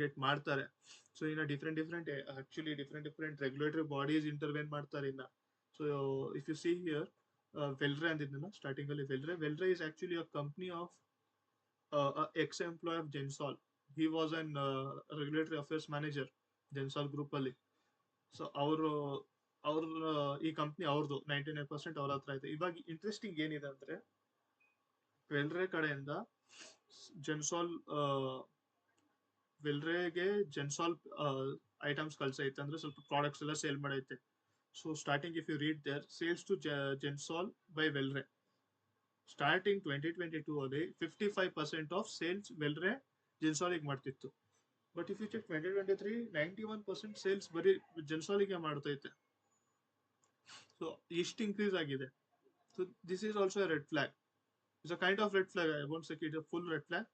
Get ಮಾಡ್ತಾರೆ. So ಇನ್ನ different actually different regulatory bodies intervene ಮಾಡ್ತಾರೆ ಇನ್ನ. So if you see here Wellray ಅಂದಿದ್ನಲ್ಲ ಸ್ಟಾರ್ಟಿಂಗ್ ಅಲ್ಲಿ, Wellray is actually a company of ex employee of Gensol. He was an regulatory affairs manager Gensol group ಅಲ್ಲಿ. So ಅವ್ರ ಈ company ಅವ್ರದ್ದು 99% ಅವ್ರ ಹತ್ರ ಇದೆ. ಇವಾಗ ಇಂಟ್ರೆಸ್ಟಿಂಗ್ ಏನಿದೆ ಅಂದ್ರೆ ವೆಲ್ರೆ ಕಡೆಯಿಂದ ಜೆನ್ಸಾಲ್ ವೆಲ್ರೆಗೆ ಜೆನ್ಸಾಲ್ ಐಟಮ್ಸ್ ಕಳ್ಸೈತೆ, ಅಂದ್ರೆ ಸ್ವಲ್ಪ ಪ್ರಾಡಕ್ಟ್ಸ್ ಎಲ್ಲ ಸೇಲ್ ಮಾಡೈತೆ. So starting if you read their sales to Gensol by Wellray, starting 2022 ಅಲ್ಲಿ 55% ಆಫ್ ಸೇಲ್ಸ್ ವೆಲ್ರೆ ಜೆನ್ಸಾಲಿಗೆ ಮಾಡ್ತಿತ್ತು. But if you check 2023 91% sales ಬರೀ ಜೆನ್ಸಾಲಿಗೆ ಮಾಡ್ತೈತೆ. ಸೊ ಇಷ್ಟು ಇನ್ಕ್ರೀಸ್ ಆಗಿದೆ. So this is also red flag. It's a kind of red flag. I won't say it a full red flag.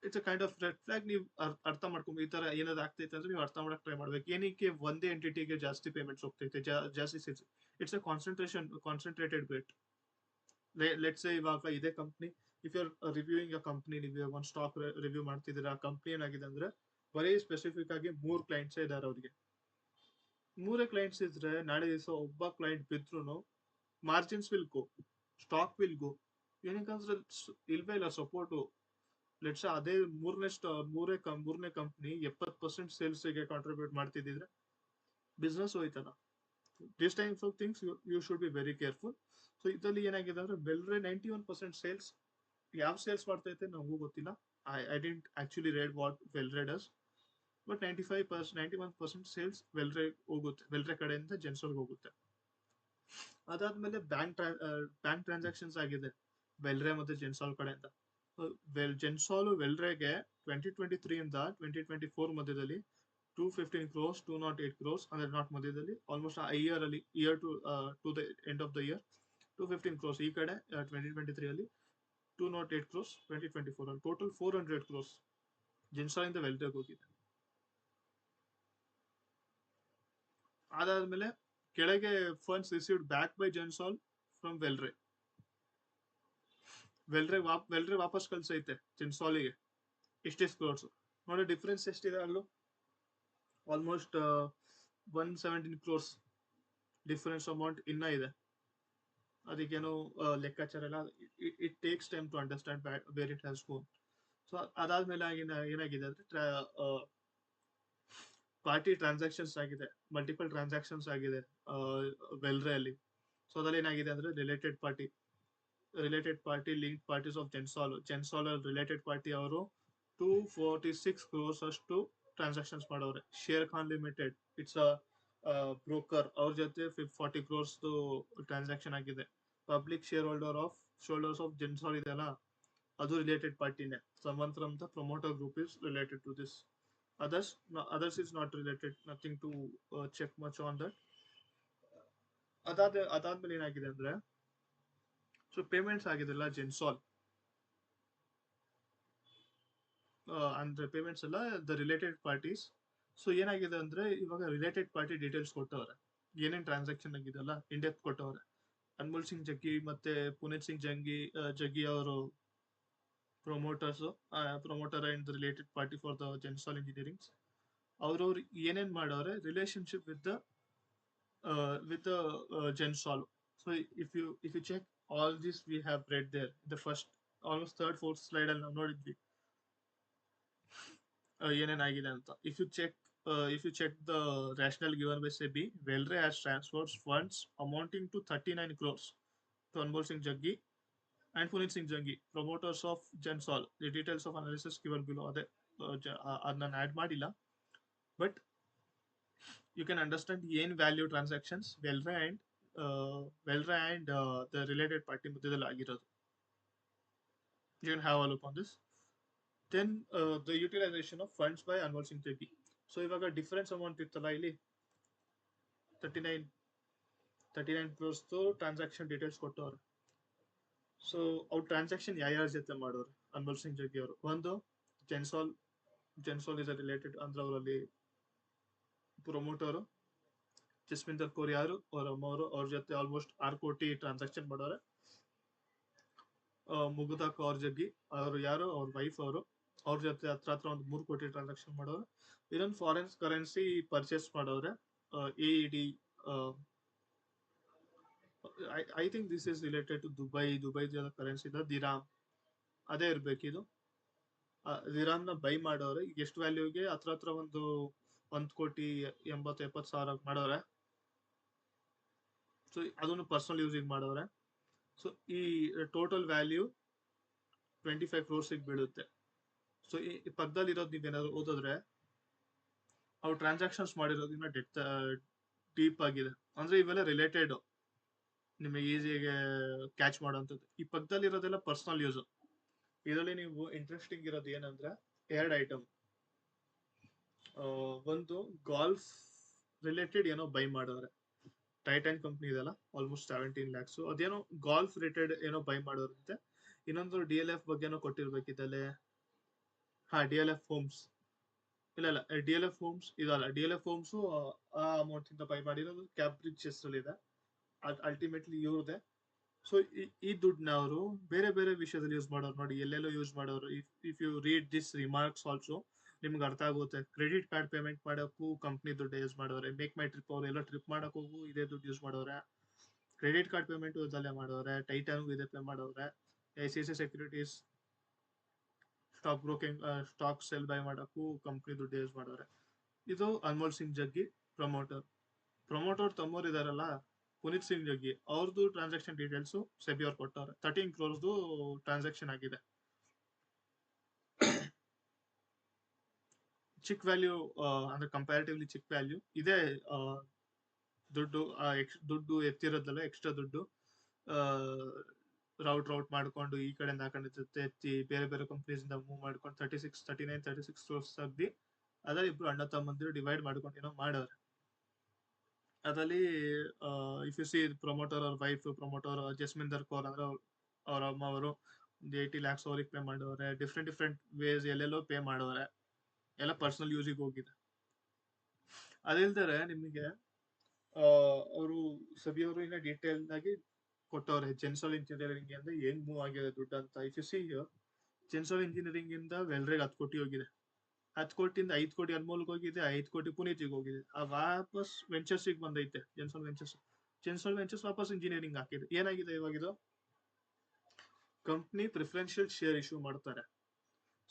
It's a kind of red flag. ನೀವು ಅರ್ಥ ಮಾಡ್ಕೊಂಡು ಈ ತರ ಏನಾದ್ರು ಆಗ್ತೈತೆ ಅಂದ್ರೆ ನೀವು ಅರ್ಥ ಮಾಡಕ್ ಟ್ರೈ ಮಾಡ್ಬೇಕು. ಏನಕ್ಕೆ ಒಂದೇ ಎಂಟಿಟಿಗೆ ಜಾಸ್ತಿ ಪೇಮೆಂಟ್ಸ್ ಹೋಗ್ತೈತೆ, ಜಾಸ್ತಿ sales? It's a concentrated bet. Let's ಇವಾಗ ಇದೇ company, if you are reviewing a company, ನೀವು ಒಂದು ಸ್ಟಾಕ್ ರಿವ್ಯೂ ಮಾಡ್ತಿದ್ದೀರಾ, ಆ ಕಂಪ್ನಿ ಏನಾಗಿದೆ ಅಂದ್ರೆ ಬರೀ ಸ್ಪೆಸಿಫಿಕ್ ಆಗಿ 3 ಕ್ಲೈಂಟ್ಸ್ ಇದಾರೆ ಅವ್ರಿಗೆ. 3 ಕ್ಲೈಂಟ್ಸ್ ಇದ್ರೆ ನಾಳೆ ದಿವಸ ಒಬ್ಬ ಕ್ಲೈಂಟ್ ಬಿದ್ರು margins will go, stock will go. ಏನಕ್ಕಂದ್ರೆ ಇಲ್ವೇ ಇಲ್ಲ ಸಪೋರ್ಟು. ಲೆಟ್ಸ್ ಅದೇ ಮೂರನೇ ಕಂಪ್ನಿ 70% ಸೇಲ್ಸ್ ಗೆ ಕಾಂಟ್ರಿಬ್ಯೂಟ್ ಮಾಡ್ತಿದ್ರೆ ಬಿಸ್ನೆಸ್ ಹೋಯ್ತಲ್ಲ. This times of things you should be very careful. So ಇದರಲ್ಲಿ ಏನಾಗಿದೆ ಅಂದ್ರೆ ವೆಲ್ರೆ 91% ಸೇಲ್ಸ್, ಯಾವ ಸೇಲ್ಸ್ ಮಾಡ್ತೈತೆ ನಮಗೂ ಗೊತ್ತಿಲ್ಲ. I didn't actually read what Wellray does. But 91% sales Wellray ಹೋಗುತ್ತೆ, ವೆಲ್ರೆ ಕಡೆಯಿಂದ ಜೆನ್ಸಾಲ್ಗೆ ಹೋಗುತ್ತೆ. ಅದಾದ್ಮೇಲೆ ಬ್ಯಾಂಕ್ ಟ್ರಾನ್ಸಾಕ್ಷನ್ಸ್ ಆಗಿದೆ ವೆಲ್ರೆ ಮತ್ತೆ ಜೆನ್ಸಾಲ್ ಕಡೆಯಿಂದ. ಜೆನ್ಸಾಲ್ ವೆಲ್ರೆಗೆ 2023 ಇಂದ 2024 ಮಧ್ಯದಲ್ಲಿ 215 crores, 208 crores, ಅಂದ್ರೆ ನಾಟ್ ಮಧ್ಯದಲ್ಲಿ, almost year to the end of the year 215 crores ಈ ಕಡೆ 2023 ಅಲ್ಲಿ, 208 crores 2024 ಅಲ್ಲಿ, ಟೋಟಲ್ 400 crores ಜೆನ್ಸಾಲ್ ಇಂದ ವೆಲ್ರೆಗೆ ಹೋಗಿದೆ. ಅದಾದ್ಮೇಲೆ ಕೆಳಗೆ funds received back by Gensol from Wellray. Wellray ವಾಪಸ್ ಕಳ್ಸೈತೆ ಜೆನ್ಸಾಲಿಗೆ ಇಷ್ಟಿಷ್ಟು ಕ್ರೋರ್ಸ್. ನೋಡಿ ಡಿಫ್ರೆನ್ಸ್ ಎಷ್ಟಿದೆ ಅಲ್ಲೂ, ಆಲ್ಮೋಸ್ಟ್ 117 crores ಡಿಫರೆನ್ಸ್ ಅಮೌಂಟ್ ಇನ್ನ ಇದೆ. ಅದಕ್ಕೇನು ಲೆಕ್ಕಾಚಾರ ಎಲ್ಲ. It takes time to understand where it has gone. So ಅದಾದ್ಮೇಲೆ ಏನಾಗಿದೆ ಅಂದ್ರೆ ಪಾರ್ಟಿ ಟ್ರಾನ್ಸಾಕ್ಷನ್ಸ್ ಆಗಿದೆ, ಮಲ್ಟಿಪಲ್ ಟ್ರಾನ್ಸಾಕ್ಷನ್ಸ್ ಆಗಿದೆ ವೆಲ್ರೆ ಅಲ್ಲಿ. ಸೊ ಅದ್ರಲ್ಲಿ ಏನಾಗಿದೆ ಅಂದ್ರೆ related party link parties of Gensol related party ಅವರು 246 crores ಅಷ್ಟು ಟ್ರಾನ್ಸಾಕ್ಷನ್ಸ್ ಮಾಡವ್ರೆ. Sharekhan limited, it's a broker, ಅವ್ರ ಜೊತೆ 40 crores ಟ್ರಾನ್ಸಾಕ್ಷನ್ ಆಗಿದೆ. ಪಬ್ಲಿಕ್ ಶೋಲ್ಡರ್ಸ್ ಆಫ್ ಜೆನ್ಸಾಲ್ ಇದೆಯಲ್ಲ, ಅದು ರಿಲೇಟೆಡ್ ಪಾರ್ಟಿನೇ. Someone from the promoter group is related to this. others is not related, nothing to check much on that. ಅದಾದ್ಮೇಲೆ ಏನಾಗಿದೆ ಅಂದ್ರೆ, ಸೊ ಪೇಮೆಂಟ್ಸ್ ಆಗಿದೆಲ್ಲ ಜೆನ್ಸಾಲ್ ಅಂದ್ರೆ ಪೇಮೆಂಟ್ಸ್ ಎಲ್ಲ ದ ರಿಲೇಟೆಡ್ ಪಾರ್ಟೀಸ್. ಸೊ ಏನಾಗಿದೆ ಅಂದ್ರೆ ಇವಾಗ ರಿಲೇಟೆಡ್ ಪಾರ್ಟಿ ಡೀಟೇಲ್ಸ್ ಕೊಟ್ಟವ್ರೆ, ಏನೇನ್ ಟ್ರಾನ್ಸಾಕ್ಷನ್ ಆಗಿದೆಲ್ಲ ಇಂಡೆಪ್ ಕೊಟ್ಟವ್ರೆ. ಅನ್ಮೋಲ್ ಸಿಂಗ್ ಜಗ್ಗಿ ಮತ್ತೆ ಪುನೀತ್ ಸಿಂಗ್ ಜಗ್ಗಿ ಅವರು promoter and related party for the Gensol engineerings. ಅವ್ರವ್ರು ಏನೇನ್ ಮಾಡವ್ರೆ relationship with the Gensol. So if you check all this we have read there the first almost third fourth slide ಅಲ್ಲಿ ನಾವು ನೋಡಿದ್ವಿ ಏನೇನಾಗಿದೆ ಅಂತ. If you check the rationale given by SEBI, Wellray has transferred funds amounting to 39 crores to Anmol Singh Jaggi and Puneet Singh Jaggi, promoters of Gensol. The details of analysis given below. ಅದೇ ಅದನ್ನ add ಮಾಡಿಲ್ಲ, but you can understand ಏನ್ value transactions Wellray and the related party ಮಧ್ಯದಲ್ಲಿ ಆಗಿರೋದು. You can have a look on this. Then the utilization of funds by Anmol Singh Jaggi. So ಇವಾಗ difference amount ಇತ್ತಲ್ಲ ಇಲ್ಲಿ 39 crores transaction details ಕೊಟ್ಟವ್ರೆ. So ಅವ್ರು transaction ಯಾರ್ಯಾರ ಜೊತೆ ಮಾಡೋರು ಅನ್ಮೋಲ್ ಸಿಂಗ್ ಜಗ್ಗಿ ಅವರು? ಒಂದು ಜೆನ್ಸಾಲ್ ಇಸ್ ರಿಲೇಟೆಡ್ ಅಂದ್ರೆ ಅವರಲ್ಲಿ ಪ್ರೊಮೋಟರು ಜಸ್ಮಿಂದರ್ ಕೌರ್ ಯಾರು ಅವ್ರ ಅಮ್ಮವರು, ಅವ್ರ ಜೊತೆ ಆಲ್ಮೋಸ್ಟ್ 6 ಕೋಟಿ ಟ್ರಾನ್ಸಾಕ್ಷನ್ ಮಾಡೋರೆ. ಮುಗುದಾ ಕೌರ್ ಜಗ್ಗಿ ಅವರು ಯಾರು, ಅವ್ರ ವೈಫ್ ಅವರು ಅವ್ರ ಜೊತೆ ಹತ್ರ ಹತ್ರ ಒಂದು 3 ಕೋಟಿ ಟ್ರಾನ್ಸಾಕ್ಷನ್ ಮಾಡೋರು. ಇದೊಂದು ಫಾರಿನ್ ಕರೆನ್ಸಿ ಪರ್ಚೇಸ್ ಮಾಡೋರೆ. AED, I think this is related to Dubai currency dirham, ಅದೇ ಇರ್ಬೇಕಿದು. ದಿರಾಮ್ ನ ಬೈ ಮಾಡೋರೆ. ಈಗ ಎಷ್ಟು ವ್ಯಾಲ್ಯೂಗೆ? ಹತ್ರ ಹತ್ರ ಒಂದು 1,80,70,000 ಮಾಡೋರೆ. ಸೊ ಅದನ್ನು ಪರ್ಸನಲ್ ಯೂಸಿಂಗ್ ಮಾಡೋರೆ. ಸೊ ಈ ಟೋಟಲ್ ವ್ಯಾಲ್ಯೂ 25 crores ಬೀಳುತ್ತೆ. ಸೊ ಈ ಪಕ್ಕದಲ್ಲಿ ಇರೋದು ನೀವೇನಾದ್ರು ಓದಿದ್ರೆ ಅವ್ರು ಟ್ರಾನ್ಸಾಕ್ಷನ್ಸ್ ಮಾಡಿರೋದನ್ನ ಡೀಪ್ ಆಗಿದೆ. ಅಂದ್ರೆ ಇವೆಲ್ಲ ರಿಲೇಟೆಡ್, ನಿಮಗೆ ಈಸಿಯಾಗಿ ಕ್ಯಾಚ್ ಮಾಡೋಂಥದ್ದು. ಈ ಪಕ್ಕದಲ್ಲಿ ಇರೋದೆಲ್ಲ ಪರ್ಸನಲ್ ಯೂಸ್. ಇದರಲ್ಲಿ ನೀವು ಇಂಟ್ರೆಸ್ಟಿಂಗ್ ಇರೋದು ಏನಂದ್ರೆ 2 ಐಟಮ್. ಒಂದು ಗಾಲ್ಫ್ ರಿಲೇಟೆಡ್ ಏನೋ ಬೈ ಮಾಡೋರೆ. ಟೈಟನ್ ಕಂಪ್ನಿ ಇದೆಲ್ಲ, ಆಲ್ಮೋಸ್ಟ್ 17 lakhs. ಅದೇನೋ ಗಾಲ್ಫ್ ರಿಲೇಟೆಡ್ ಏನೋ ಬೈ ಮಾಡೋರಂತೆ. ಇನ್ನೊಂದು DLF ಬಗ್ಗೆನೋ ಕೊಟ್ಟಿರ್ಬೇಕಿದ್ದಲ್ಲೇ. DLF homes. ಇಲ್ಲ, DLF ಹೋಮ್ಸ್ ಇದಲ್ಲ. DLF ಹೋಮ್ಸ್ ಆ ಅಮೌಂಟ್ ಇಂದ ಬೈ ಮಾಡಿರೋದು ಕ್ಯಾಬ್ರಿಡ್ಜ್ ಹೆಸರಲ್ಲಿ ಇದೆ. ಅಲ್ಟಿಮೇಟ್ಲಿ ಇವ್ರದೆ. ಸೊ ಈ ದುಡ್ಡನ್ನ ಅವರು ಬೇರೆ ಬೇರೆ ವಿಷಯದಲ್ಲಿ ಯೂಸ್ ಮಾಡೋರು ನೋಡಿ, ಎಲ್ಲೆಲ್ಲೋ ಯೂಸ್ ಮಾಡೋರು. If you read this remarks also ನಿಮ್ಗೆ ಅರ್ಥ ಆಗುತ್ತೆ. ಕ್ರೆಡಿಟ್ ಕಾರ್ಡ್ ಪೇಮೆಂಟ್ ಮಾಡೋಕ್ಕೂ ಕಂಪ್ನಿ ದುಡ್ಡು ಯೂಸ್ ಮಾಡೋರೆ. ಮೇಕ್ ಮೈ ಟ್ರಿಪ್ ಅವ್ರು ಎಲ್ಲ ಟ್ರಿಪ್ ಮಾಡಕ್ ಹೋಗು ಇದೇ ದುಡ್ಡು ಯೂಸ್ ಮಾಡೋರೆ. ಕ್ರೆಡಿಟ್ ಕಾರ್ಡ್ ಪೇಮೆಂಟ್ ಇದಲ್ಲೇ ಮಾಡೋರೆ. ಟೈಟನ್ಗೂ ಇದೇ ಪೇ ಮಾಡೋರೆ. ICICI securities stock broking, stock cell by ಮಾಡೋಕ್ಕೂ ಕಂಪ್ನಿ ದುಡ್ಡು ಯೂಸ್ ಮಾಡೋರೆ. ಇದು ಅನ್ಮೋಲ್ ಸಿಂಗ್ ಜಗ್ಗಿ ಪ್ರಮೋಟರ್ ತಮ್ಮೋರು ಇದಾರಲ್ಲ, ಪುನೀತ್ ಸಿಂಗ್ ಜಗ್ಗಿ, ಅವ್ರದ್ದು ಟ್ರಾನ್ಸಾಕ್ಷನ್ ಡೀಟೇಲ್ಸ್ ಸೆಬಿ ಅವ್ರು ಕೊಟ್ಟವ್ರೆ. 13 crores ಟ್ರಾನ್ಸಾಕ್ಷನ್ ಆಗಿದೆ. ಚಿಕ್ ವ್ಯಾಲ್ಯೂ, ಅಂದ್ರೆ ಕಂಪ್ಯಾರಿಟಿವ್ಲಿ ಚಿಕ್ ವ್ಯಾಲ್ಯೂ ಇದೆ. ದುಡ್ಡು ಎತ್ತಿರೋದಲ್ಲ, ಎಕ್ಸ್ಟ್ರಾ ದುಡ್ಡು ರೌಟ್ ಮಾಡ್ಕೊಂಡು ಈ ಕಡೆಯಿಂದ ಆ ಕಡೆ ಎತ್ತಿ ಬೇರೆ ಬೇರೆ ಕಂಪ್ನೀಸ್ ಇಂದ ಮೂವ್ ಮಾಡ್ಕೊಂಡು 36 crores ತೆಗ್ದಿ ಅದ್ರಲ್ಲಿ ಇಬ್ರು ಅಣ್ಣ ತಮ್ಮಂದಿರು ಡಿವೈಡ್ ಮಾಡ್ಕೊಂಡು ಏನೋ ಮಾಡೋರು. ಅದರಲ್ಲಿ ಇಫ್ ಯು ಸಿ ಪ್ರಮೋಟರ್ ಅವ್ರ ವೈಫ್, ಪ್ರಮೋಟರ್ ಜಸ್ಮಿಂದರ್ ಕೌರ್ ಅಂದ್ರೆ ಅವ್ರ ಅಮ್ಮ ಅವರು ಒಂದು 80 lakhs ಅವ್ರಿಗೆ ಪೇ ಮಾಡೋರೆ. ಡಿಫ್ರೆಂಟ್ ವೇಸ್ ಎಲ್ಲೆಲ್ಲೋ ಪೇ ಮಾಡೋರೆ. ಎಲ್ಲ ಪರ್ಸನಲ್ ಯೂಸಿಗೆ ಹೋಗಿದೆ. ಅದಿಲ್ದರೆ ನಿಮಗೆ ಅವರು ಸಬಿ ಅವರು ಇನ್ನ ಡೀಟೇಲ್ ಆಗಿ ಕೊಟ್ಟವ್ರೆ ಜೆನ್ಸಲ್ ಇಂಜಿನಿಯರಿಂಗ್ ಇಂದ ಹೆಂಗ್ ಮೂವ್ ಆಗಿದೆ ದುಡ್ಡು ಅಂತ. ಇಫ್ ಯು ಸಿ ಜೆನ್ಸಲ್ ಇಂಜಿನಿಯರಿಂಗ್ ಇಂದ ವೆಲ್ರೆಗೆ 10 ಕೋಟಿ ಹೋಗಿದೆ. 10 ಕೋಟಿಯಿಂದ 5 ಕೋಟಿ ಅನ್ಮೋಲ್ಗೆ ಹೋಗಿದೆ. 5 ಕೋಟಿ ಪುನೀತಿಗೆ ಹೋಗಿದೆ. ವಾಪಸ್ ವೆಂಚರ್ಸಿಗೆ ಬಂದೈತೆ. ಜೆನ್ಸಲ್ ವೆಂಚರ್ಸ್ ವಾಪಸ್ ಇಂಜಿನಿಯರಿಂಗ್ ಹಾಕಿದೆ. ಏನಾಗಿದೆ ಇವಾಗಿದು? ಕಂಪ್ನಿ ಪ್ರಿಫರೆನ್ಷಿಯಲ್ ಶೇರ್ ಇಶ್ಯೂ ಮಾಡ್ತಾರೆ.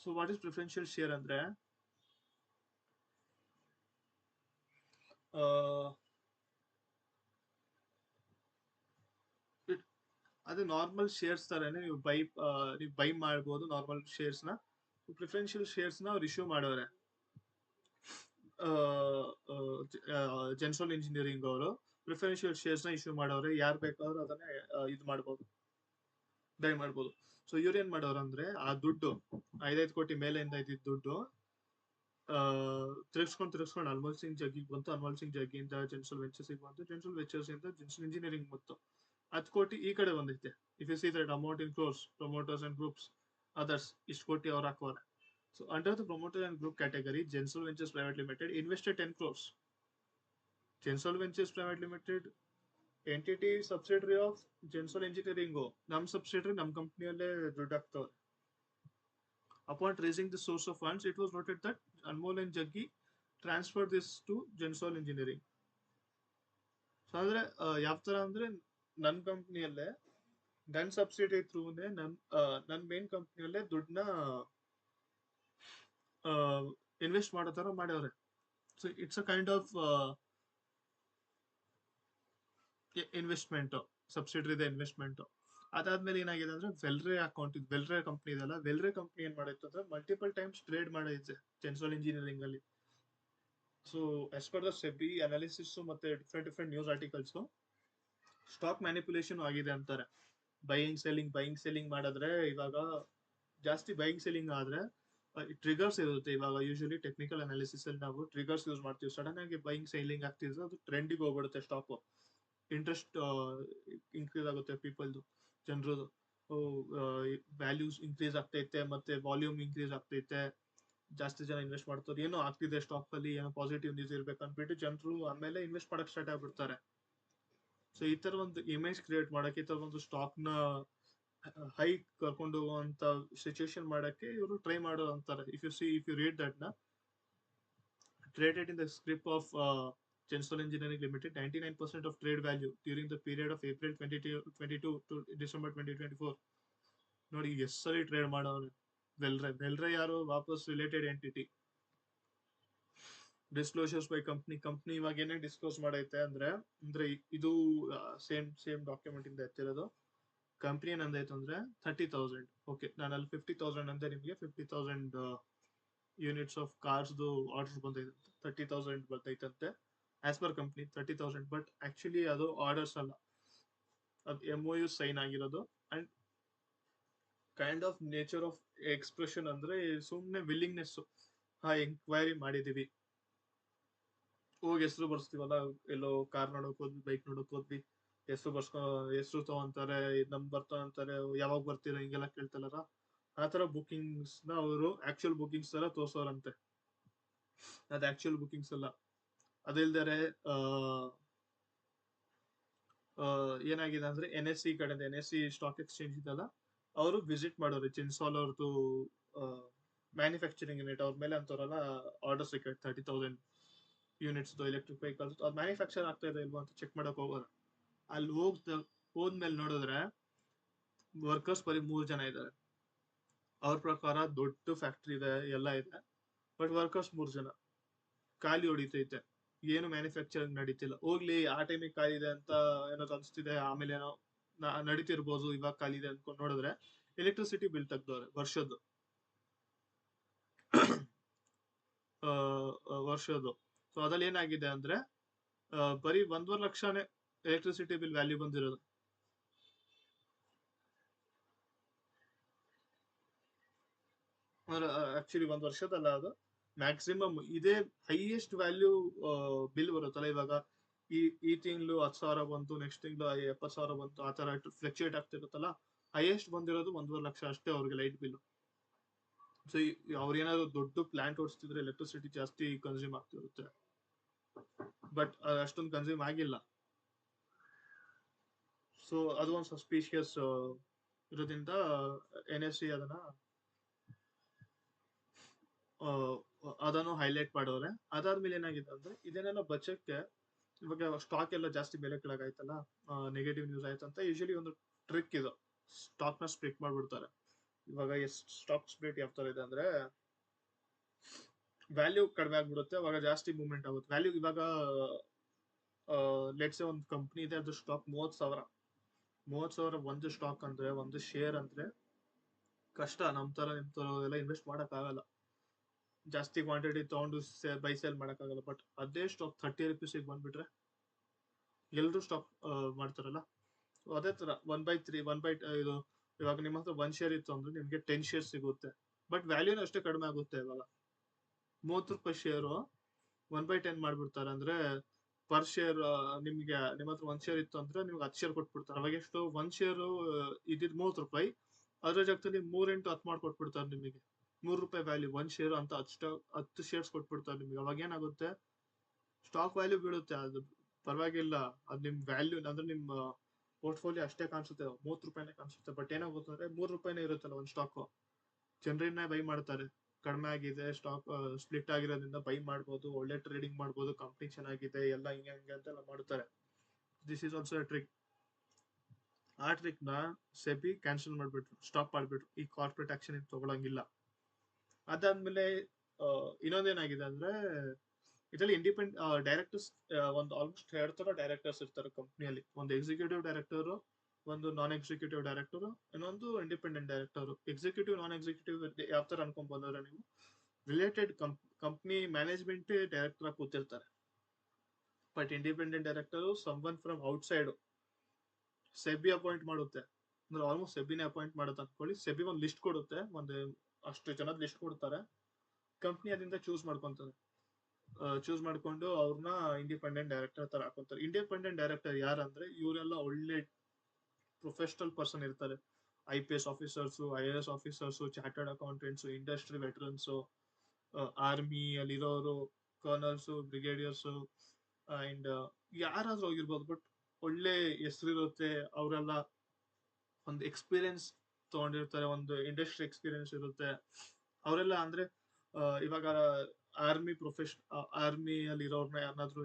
So what is preferential share ಅಂದ್ರೆ, ಅದು ನಾರ್ಮಲ್ ಶೇರ್ಸ್ ತರನೇ ನೀವು ಬೈ ಮಾಡ್ಬೋದು. ನಾರ್ಮಲ್ ಶೇರ್ಸ್ ನ, ಪ್ರಿಫರೆನ್ಷಿಯಲ್ ಶೇರ್ಸ್ ನ ಅವ್ರು ಇಶ್ಯೂ ಮಾಡೋರೆ. ಜೆನ್ಸಲ್ ಇಂಜಿನಿಯರಿಂಗ್ ಅವರು ಪ್ರಿಫರೆನ್ಷಿಯಲ್ ಶೇರ್ಸ್ ನ ಇಶ್ಯೂ ಮಾಡೋರೆ. ಯಾರು ಬೇಕಾದ್ರೂ ಅದನ್ನ ಇದು ಮಾಡ್ಬೋದು, ಬೈ ಮಾಡ್ಬೋದು. ಸೊ ಇವ್ರು ಏನ್ ಮಾಡೋರು ಅಂದ್ರೆ, ಆ ದುಡ್ಡು 5 ಕೋಟಿ ಮೇಲೆಯಿಂದ ಇದ್ದಿದ್ದ ದುಡ್ಡು ತಿರ್ಸ್ಕೊಂಡು ಅನ್ಮೋಲ್ ಸಿಂಗ್ ಜಗ್ಗಿಗೆ ಬಂತು. ಅನ್ಮೋಲ್ ಸಿಂಗ್ ಜಗ್ಗಿಯಿಂದ ಜೆನ್ಸಲ್ ವೆಂಚರ್ಸ್ ಬಂತು. ಜೆನ್ಸಲ್ ವೆಂಚರ್ಸ್ ಇಂದ ಜೆನ್ಸಲ್ ಇಂಜಿನಿಯರಿಂಗ್ ಬಂತು. 10 ಕೋಟಿ ಈ ಕಡೆ ಬಂದೈತೆ. If you see that amount in crores, promoters and groups others, ಇಷ್ಟು ಕೋಟಿ ಅವ್ರು ಹಾಕೋರೆ. So under the promoter and group category, Gensol Ventures Private Limited invested 10 crores. Gensol Ventures Private Limited entity subsidiary of Gensol Engineering ನಮ್ subsidiary ನಮ್ ಕಂಪ್ನಿಯಲ್ಲೇ ದುಡ್ಡು ಹಾಕ್ತವ್ರೆ. Upon raising the source of funds, it was noted that Anmol and Jaggi transferred this to Gensol Engineering. So ಅಂದ್ರೆ ಯಾವ ತರ ಅಂದ್ರೆ, ನನ್ನ ಕಂಪ್ನಿಯಲ್ಲೇ ನನ್ನ subsidiary ಥ್ರೂನೇ ನನ್ನ ಮೇನ್ ಕಂಪ್ನಿಯಲ್ಲೇ ದುಡ್ಡನ್ನ ಇನ್ವೆಸ್ಟ್ ಮಾಡೋ ತರ ಮಾಡ್ಯವ್ರೆ. So it's a kind of investment, subsidiary investment. ಅದಾದ್ಮೇಲೆ ಏನಾಗಿದೆ ಅಂದ್ರೆ, ವೆಲ್ರೆ ಕಂಪ್ನಿ ಇದೆಲ್ಲ, ವೆಲ್ರೆ ಕಂಪ್ನಿ ಏನ್ ಮಾಡಿತ್ತು ಅಂದ್ರೆ ಮಲ್ಟಿಪಲ್ ಟೈಮ್ಸ್ ಟ್ರೇಡ್ ಮಾಡೈತೆ ಜೆನ್ಸಲ್ ಇಂಜಿನಿಯರಿಂಗ್ ಅಲ್ಲಿ. So as per the SEBI analysis ಮತ್ತೆ different news articles, stock manipulation ಆಗಿದೆ ಅಂತಾರೆ. ಬೈಯಿಂಗ್ ಸೆಲ್ಲಿಂಗ್ ಮಾಡಿದ್ರೆ, ಇವಾಗ ಜಾಸ್ತಿ ಬೈಯಿಂಗ್ ಸೆಲ್ಲಿಂಗ್ ಆದ್ರೆ ಟ್ರಿಗರ್ಸ್ ಇರುತ್ತೆ. ಇವಾಗ ಯೂಶಲಿ ಟೆಕ್ನಿಕಲ್ ಅನಾಲಿಸಿಸ್ ಅಲ್ಲಿ ನಾವು ಟ್ರಿಗರ್ಸ್ ಯೂಸ್ ಮಾಡ್ತೀವಿ. ಸಡನ್ ಆಗಿ ಬೈಯಿಂಗ್ ಸೆಲ್ಲಿಂಗ್ ಆಗ್ತಿದ್ರೆ ಅದು ಟ್ರೆಂಡಿಗೆ ಹೋಗ್ಬಿಡುತ್ತೆ. ಸ್ಟಾಕ್ ಇಂಟ್ರೆಸ್ಟ್ ಇನ್ಕ್ರೀಸ್ ಆಗುತ್ತೆ, ಪೀಪಲ್ದು, ಜನರದು ವ್ಯಾಲ್ಯೂಸ್ ಇನ್ಕ್ರೀಸ್ ಆಗ್ತೈತೆ, ಮತ್ತೆ ವಾಲ್ಯೂಮ್ ಇನ್ಕ್ರೀಸ್ ಆಗ್ತೈತೆ. ಜಾಸ್ತಿ ಜನ ಇನ್ವೆಸ್ಟ್ ಮಾಡ್ತಾರೆ. ಏನೋ ಆಗ್ತಿದೆ ಸ್ಟಾಕ್ ಅಲ್ಲಿ, ಏನೋ ಪಾಸಿಟಿವ್ ನ್ಯೂಸ್ ಇರ್ಬೇಕು ಅನ್ಬಿಟ್ಟು ಜನರು ಆಮೇಲೆ ಇನ್ವೆಸ್ಟ್ ಮಾಡಕ್ ಸ್ಟಾರ್ಟ್ ಆಗ್ಬಿಡ್ತಾರೆ. ಸೊ ಈ ತರ ಒಂದು ಇಮೇಜ್ ಕ್ರಿಯೇಟ್ ಮಾಡಕ್ಕೆ, ಈ ತರ ಒಂದು ಸ್ಟಾಕ್ ನ ಹೈ ಕರ್ಕೊಂಡು ಹೋಗುವಂತ ಸಿಚುವೇಶನ್ ಮಾಡಕ್ಕೆ ಇವರು ಟ್ರೈ ಮಾಡೋ ಅಂತಾರೆ. ಇಫ್ ಯು ರೀಡ್ ದಟ್ ನ traded in the script of Gensol Engineering Limited, 99% of trade value during the period of April 2022 to December 2024. ನೋಡಿ ಎಷ್ಟು ಸರಿ ಟ್ರೇಡ್ ಮಾಡೋರು. ವೆಲ್ರೆ ಯಾರು ವಾಪಸ್ ರಿಲೇಟೆಡ್ ಎಂಟಿಟಿ. ಡಿಸ್ಕ್ಲೋಷರ್ಸ್ ಬೈ ಕಂಪ್ನಿ ಇವಾಗ ಏನೇ ಡಿಸ್ಕ್ಲೋಸ್ ಮಾಡೈತೆ ಅಂದ್ರೆ ಇದು ಸೇಮ್ ಡಾಕ್ಯುಮೆಂಟ್ ಇಂದ ಎತ್ತಿರೋದು. ಕಂಪ್ನಿ ಏನಂದೈತೆ ಅಂದ್ರೆ 30,000. ಓಕೆ, ನಾನು ಅಲ್ಲಿ 50,000 ಅಂದ್ರೆ ನಿಮಗೆ 50,000 ಯೂನಿಟ್ಸ್ ಆಫ್ ಕಾರ್ಸ್ದು ಆರ್ಡರ್ ಬಂದೈತೆ. 30,000 ಬಂದೈತಂತೆ as per company 30,000. But actually ಅದು ಆರ್ಡರ್ಸ್ ಅಲ್ಲ, ಅದು MOU ಸೈನ್ ಆಗಿರೋದು. And kind of nature of expression ಅಂದ್ರೆ ಸುಮ್ಮನೆ ವಿಲ್ಲಿಂಗ್ನೆಸ್. ಎಂಕ್ವೈರಿ ಮಾಡಿದೀವಿ, ಹೋಗಿ ಹೆಸರು ಬರ್ಸ್ತೀವಲ್ಲ, ಎಲ್ಲೋ ಕಾರ್ ನೋಡಕ್ ಹೋದ್ವಿ, ಬೈಕ್ ನೋಡಕ್ ಹೋದ್ವಿ, ಹೆಸರು ತಗೊಂತಾರೆ, ನಂಬರ್ ತಗೊಂತಾರೆ, ಯಾವಾಗ ಬರ್ತೀರಾ ಹಿಂಗೆಲ್ಲ ಕೇಳ್ತಾರ. ಆತರ ಬುಕಿಂಗ್ಸ್ ನ ಅವರು ಆಕ್ಚುಯಲ್ ಬುಕಿಂಗ್ಸ್ ತರ ತೋರ್ಸೋರಂತೆ. ಅದು ಆಕ್ಚುಯಲ್ ಬುಕಿಂಗ್ಸ್ ಅಲ್ಲ. ಅದಿಲ್ದರೆ ಏನಾಗಿದೆ ಅಂದ್ರೆ NSE ಕಡೆಯಿಂದ, NSE ಸ್ಟಾಕ್ ಎಕ್ಸ್ಚೇಂಜ್ ಇದಲ್ಲ, ಅವರು ವಿಸಿಟ್ ಮಾಡೋರು ಜಿನ್ಸಾಲ್ ಅವ್ರದ್ದು ಮ್ಯಾನುಫ್ಯಾಕ್ಚರಿಂಗ್ ಯೂನಿಟ್. ಅವ್ರ ಮೇಲೆ ಅಂತವ್ರಲ್ಲ ಆರ್ಡರ್ ಸಿಕ್ಕ 30,000 ಯೂನಿಟ್ಸ್ ಎಲೆಕ್ಟ್ರಿಕ್ ವೆಹಿಕಲ್ಸ್. ಅದು ಮ್ಯಾನುಫ್ಯಾಕ್ಚರ್ ಆಗ್ತಾ ಇದೆ ಇಲ್ವಾ ಅಂತ ಚೆಕ್ ಮಾಡಕ್ ಹೋಗೋರು. ಅಲ್ಲಿ ಹೋದ್ಮೇಲೆ ನೋಡಿದ್ರೆ ವರ್ಕರ್ಸ್ ಬರೀ 3 ಜನ ಇದ್ದಾರೆ. ಅವ್ರ ಪ್ರಕಾರ ದೊಡ್ಡ ಫ್ಯಾಕ್ಟ್ರಿ ಇದೆ, ಎಲ್ಲ ಇದೆ, ಬಟ್ ವರ್ಕರ್ಸ್ 3 ಜನ. ಖಾಲಿ ಹೊಡಿತೈತೆ, ಏನು ಮ್ಯಾನುಫ್ಯಾಕ್ಚರಿಂಗ್ ನಡೀತಿಲ್ಲ. ಹೋಗ್ಲಿ, ಆ ಟೈಮಿಗೆ ಖಾಲಿ ಇದೆ ಅಂತ ಏನಾದ್ರು ಅನ್ಸ್ತಿದೆ, ಆಮೇಲೆ ಏನೋ ನಡೀತಿರ್ಬೋದು, ಇವಾಗ ಖಾಲಿ ಇದೆ ಅನ್ಕೊಂಡು ನೋಡಿದ್ರೆ ಎಲೆಕ್ಟ್ರಿಸಿಟಿ ಬಿಲ್ ತೆಗ್ದವ್ರೆ ವರ್ಷದ್ದು. ಸೊ ಅದ್ರಲ್ಲಿ ಏನಾಗಿದೆ ಅಂದ್ರೆ ಬರೀ 1.5 ಲಕ್ಷನೇ ಎಲೆಕ್ಟ್ರಿಸಿಟಿ ಬಿಲ್ ವ್ಯಾಲ್ಯೂ ಬಂದಿರೋದು. ಆಕ್ಚುಲಿ 1 ವರ್ಷದಲ್ಲ, ಅದು ಮ್ಯಾಕ್ಸಿಮಮ್ ಇದೇ ಹೈಯೆಸ್ಟ್ ವ್ಯಾಲ್ಯೂ ಬಿಲ್ ಬರುತ್ತಲ್ಲ. ಇವಾಗ ಈ ತಿಂಗಳು 10,000 ಬಂತು, ನೆಕ್ಸ್ಟ್ ತಿಂಗಳು 70,000 ಬಂತು, ಆ ತರ ಫ್ಲಕ್ಚುಯೇಟ್ ಆಗ್ತಿರುತ್ತಲ್ಲ. ಹೈಯೆಸ್ಟ್ ಬಂದಿರೋದು 1.5 ಲಕ್ಷ ಅಷ್ಟೇ ಅವ್ರಿಗೆ ಲೈಟ್ ಬಿಲ್. ಸೊ ಅವ್ರೇನಾದ್ರು ದೊಡ್ಡ ಪ್ಲಾಂಟ್ ಓಡಿಸ್ತಿದ್ರೆ ಎಲೆಕ್ಟ್ರಿಸಿಟಿ ಜಾಸ್ತಿ ಕನ್ಸ್ಯೂಮ್ ಆಗ್ತಿರುತ್ತೆ, ಬಟ್ ಅಷ್ಟೊಂದು ಕನ್ಸ್ಯೂಮ್ ಆಗಿಲ್ಲ. ಸೊ ಅದು ಒಂದು ಸಸ್ಪಿಷಿಯಸ್ ಇರೋದ್ರಿಂದ NSE ಅದನ್ನು ಹೈಲೈಟ್ ಮಾಡೋರೆ. ಅದಾದ್ಮೇಲೆ ಏನಾಗಿದೆ ಅಂದ್ರೆ ಇದನ್ನೆಲ್ಲ ಬಚ್ಚಕ್ಕೆ ಇವಾಗ ಸ್ಟಾಕ್ ಎಲ್ಲ ಜಾಸ್ತಿ ಬೆಲೆ ಕೆಳಗಾಯ್ತಲ್ಲ, ನೆಗೆಟಿವ್ ನ್ಯೂಸ್ ಆಯ್ತಂತ ಯೂಶಲಿ ಒಂದು ಟ್ರಿಕ್ ಇದು, ಸ್ಟಾಕ್ ನ ಸ್ಪ್ಲಿಟ್ ಮಾಡ್ಬಿಡ್ತಾರೆ. ಇವಾಗ ಎಷ್ಟು ಸ್ಟಾಕ್ ಸ್ಪ್ಲಿಟ್ ಯಾವ ತರ ಇದೆ ಅಂದ್ರೆ, ವ್ಯಾಲ್ಯೂ ಕಡಿಮೆ ಆಗ್ಬಿಡುತ್ತೆ, ಅವಾಗ ಜಾಸ್ತಿ ಮೂವ್ಮೆಂಟ್ ಆಗುತ್ತೆ. ವ್ಯಾಲ್ಯೂ ಇವಾಗ ಲೆಟ್ಸ್ ಒಂದು ಕಂಪ್ನಿ ಇದೆ, ಅದು ಸ್ಟಾಕ್ 30,000 ಒಂದು ಸ್ಟಾಕ್ ಅಂದ್ರೆ, ಒಂದು ಶೇರ್ ಅಂದ್ರೆ ಕಷ್ಟ. ನಿಮ್ ತರ ಎಲ್ಲ ಇನ್ವೆಸ್ಟ್ ಮಾಡಕ್ ಆಗಲ್ಲ, ಜಾಸ್ತಿ ಕ್ವಾಂಟಿಟಿ ತಗೊಂಡು ಬೈ ಸೇಲ್ ಮಾಡಕ್ಕಾಗಲ್ಲ. ಬಟ್ ಅದೇ ಸ್ಟಾಕ್ 30 ರುಪೀಸಿಗೆ ಬಂದ್ಬಿಟ್ರೆ ಎಲ್ರು ಸ್ಟಾಕ್ ಮಾಡ್ತಾರಲ್ಲ. ಅದೇ ತರ 1/3 ಇದು ಇವಾಗ ನಿಮ್ಮ ಹತ್ರ 1 ಶೇರ್ ಇತ್ತು ಅಂದ್ರೆ ನಿಮ್ಗೆ 10 ಶೇರ್ ಸಿಗುತ್ತೆ, ಬಟ್ ವ್ಯಾಲ್ಯೂನ ಅಷ್ಟೇ ಕಡಿಮೆ ಆಗುತ್ತೆ. ಇವಾಗ 30 ರೂಪಾಯಿ ಶೇರು 1/10 ಮಾಡ್ಬಿಡ್ತಾರೆ ಅಂದ್ರೆ ಪರ್ ಶೇರ್ ನಿಮ್ಗೆ, ನಿಮ್ಮ ಹತ್ರ 1 ಶೇರ್ ಇತ್ತು ಅಂದ್ರೆ ನಿಮ್ಗೆ 10 ಶೇರ್ ಕೊಟ್ಬಿಡ್ತಾರೆ. ಅವಾಗ ಎಷ್ಟು, 1 ಶೇರ್ ಇದ್ದಿದ್ 30 ರೂಪಾಯಿ, ಅದ್ರ ಜಾಗದಲ್ಲಿ 3 x 10 ಮಾಡ್ಕೊಟ್ಬಿಡ್ತಾರೆ ನಿಮಗೆ. 3 ರೂಪಾಯಿ ವ್ಯಾಲ್ಯೂ 1 ಶೇರ್ ಅಂತ 10 ಶೇರ್ಸ್ ಕೊಟ್ಬಿಡ್ತಾರೆ ನಿಮಗೆ. ಅವಾಗ ಏನಾಗುತ್ತೆ, ಸ್ಟಾಕ್ ವ್ಯಾಲ್ಯೂ ಬೀಳುತ್ತೆ. ಅದು ಪರವಾಗಿಲ್ಲ, ಅದು ನಿಮ್ ವ್ಯಾಲ್ಯೂ ಅಂದ್ರೆ ನಿಮ್ ಪೋರ್ಟ್ಫೋಲಿಯೋ ಅಷ್ಟೇ ಕಾಣಿಸುತ್ತೆ, 30 ರೂಪಾಯಿನೇ ಕಾಣಿಸುತ್ತೆ. ಬಟ್ ಏನಾಗುತ್ತೆ ಅಂದ್ರೆ 3 ರೂಪಾಯಿನೇ ಇರುತ್ತಲ್ಲ ಒಂದು ಸ್ಟಾಕ್, ಜನರನ್ನ ಬೈ ಮಾಡ್ತಾರೆ. ಕಡಿಮೆ ಆಗಿದೆ ಸ್ಟಾಕ್, ಸ್ಪ್ಲಿಟ್ ಆಗಿರೋದ್ರಿಂದ ಬೈ ಮಾಡ್ಬೋದು, ಒಳ್ಳೆ ಟ್ರೇಡಿಂಗ್ ಮಾಡ್ಬೋದು, ಕಂಪ್ನಿ ಚೆನ್ನಾಗಿದೆ, ಎಲ್ಲ ಹಿಂಗೆ ಅಂತೆಲ್ಲ ಮಾಡ್ತಾರೆ. This is also trick. ಆ ಟ್ರಿಕ್ ನ ಸೆಬಿ ಕ್ಯಾನ್ಸಲ್ ಮಾಡ್ಬಿಟ್ರು, ಸ್ಟಾಪ್ ಮಾಡ್ಬಿಟ್ರು. ಈ ಕಾರ್ಪೊರೇಟ್ ಆಕ್ಷನ್ ತಗೊಳಂಗಿಲ್ಲ. ಅದಾದ್ಮೇಲೆ ಇನ್ನೊಂದೇನಾಗಿದೆ ಅಂದ್ರೆ, ಇದರಲ್ಲಿ ಇಂಡಿಪೆಂಡೆಂಟ್ ಡೈರೆಕ್ಟರ್ಸ್ ಒಂದು ಆಲ್ಮೋಸ್ಟ್ 2 ತರ ಡೈರೆಕ್ಟರ್ಸ್ ಇರ್ತಾರೆ ಕಂಪ್ನಿಯಲ್ಲಿ. ಒಂದು ಎಕ್ಸಿಕ್ಯೂಟಿವ್ ಡೈರೆಕ್ಟರ್, ಒಂದು ನಾನ್ ಎಕ್ಸಿಕ್ಯೂಟಿವ್ ಡೈರೆಕ್ಟರ್, ಇನ್ನೊಂದು ಇಂಡಿಪೆಂಡೆಂಟ್ ಡೈರೆಕ್ಟರ್. ಎಕ್ಸಿಕ್ಯೂಟಿವ್ ನಾನ್ ಎಕ್ಸಿಕ್ಯೂಟಿವ್ ಯಾವ ತರ ಅನ್ಕೊಂಡ್ ಬಂದ್ರೆ ನೀವು, ರಿಲೇಟೆಡ್ ಕಂಪ್ನಿ ಮ್ಯಾನೇಜ್ಮೆಂಟ್ ಡೈರೆಕ್ಟರ್ ಆಗಿ ಕೂತಿರ್ತಾರೆ. But independent director someone from outside SEBI appoint ಮಾಡುತ್ತೆ. ಅಂದ್ರೆ ಆಲ್ಮೋಸ್ಟ್ ಸೆಬಿನೇ ಅಪಾಯಿಂಟ್ ಮಾಡುತ್ತೆ ಅನ್ಕೊಳ್ಳಿ. ಸೆಬಿ ಒಂದು ಲಿಸ್ಟ್ ಕೊಡುತ್ತೆ, ಒಂದು ಅಷ್ಟು ಜನದ ಲಿಸ್ಟ್ ಕೊಡ್ತಾರೆ, ಕಂಪ್ನಿ ಅದರಿಂದ ಚೂಸ್ ಮಾಡ್ಕೊಂಡು ಅವ್ರನ್ನ ಇಂಡಿಪೆಂಡೆಂಟ್ ಡೈರೆಕ್ಟರ್ ತರ ಹಾಕೋತಾರೆ. ಇಂಡಿಪೆಂಡೆಂಟ್ ಡೈರೆಕ್ಟರ್ ಯಾರಂದ್ರೆ, ಇವರೆಲ್ಲ ಒಳ್ಳೆ ಪ್ರೊಫೆಷನಲ್ ಪರ್ಸನ್ ಇರ್ತಾರೆ. IPS officers, IAS officers, chartered accountants, industry veterans, army ಅಲ್ಲಿರೋರು, ಕರ್ನಲ್ಸ್, ಬ್ರಿಗೇಡಿಯರ್ಸ್, ಅಂಡ್ ಯಾರಾದ್ರೂ ಹೋಗಿರ್ಬೋದು, ಬಟ್ ಒಳ್ಳೆ ಹೆಸರಿರುತ್ತೆ ಅವರೆಲ್ಲ. ಒಂದು ಎಕ್ಸ್ಪೀರಿಯನ್ಸ್ ತಗೊಂಡಿರ್ತಾರೆ, ಒಂದು ಇಂಡಸ್ಟ್ರಿ ಎಕ್ಸ್ಪೀರಿಯನ್ಸ್ ಇರುತ್ತೆ ಅವರೆಲ್ಲ. ಅಂದ್ರೆ ಇವಾಗ ಆರ್ಮಿಯಲ್ಲಿ ಇರೋರ್ನ ಯಾರನ್ನಾದ್ರೂ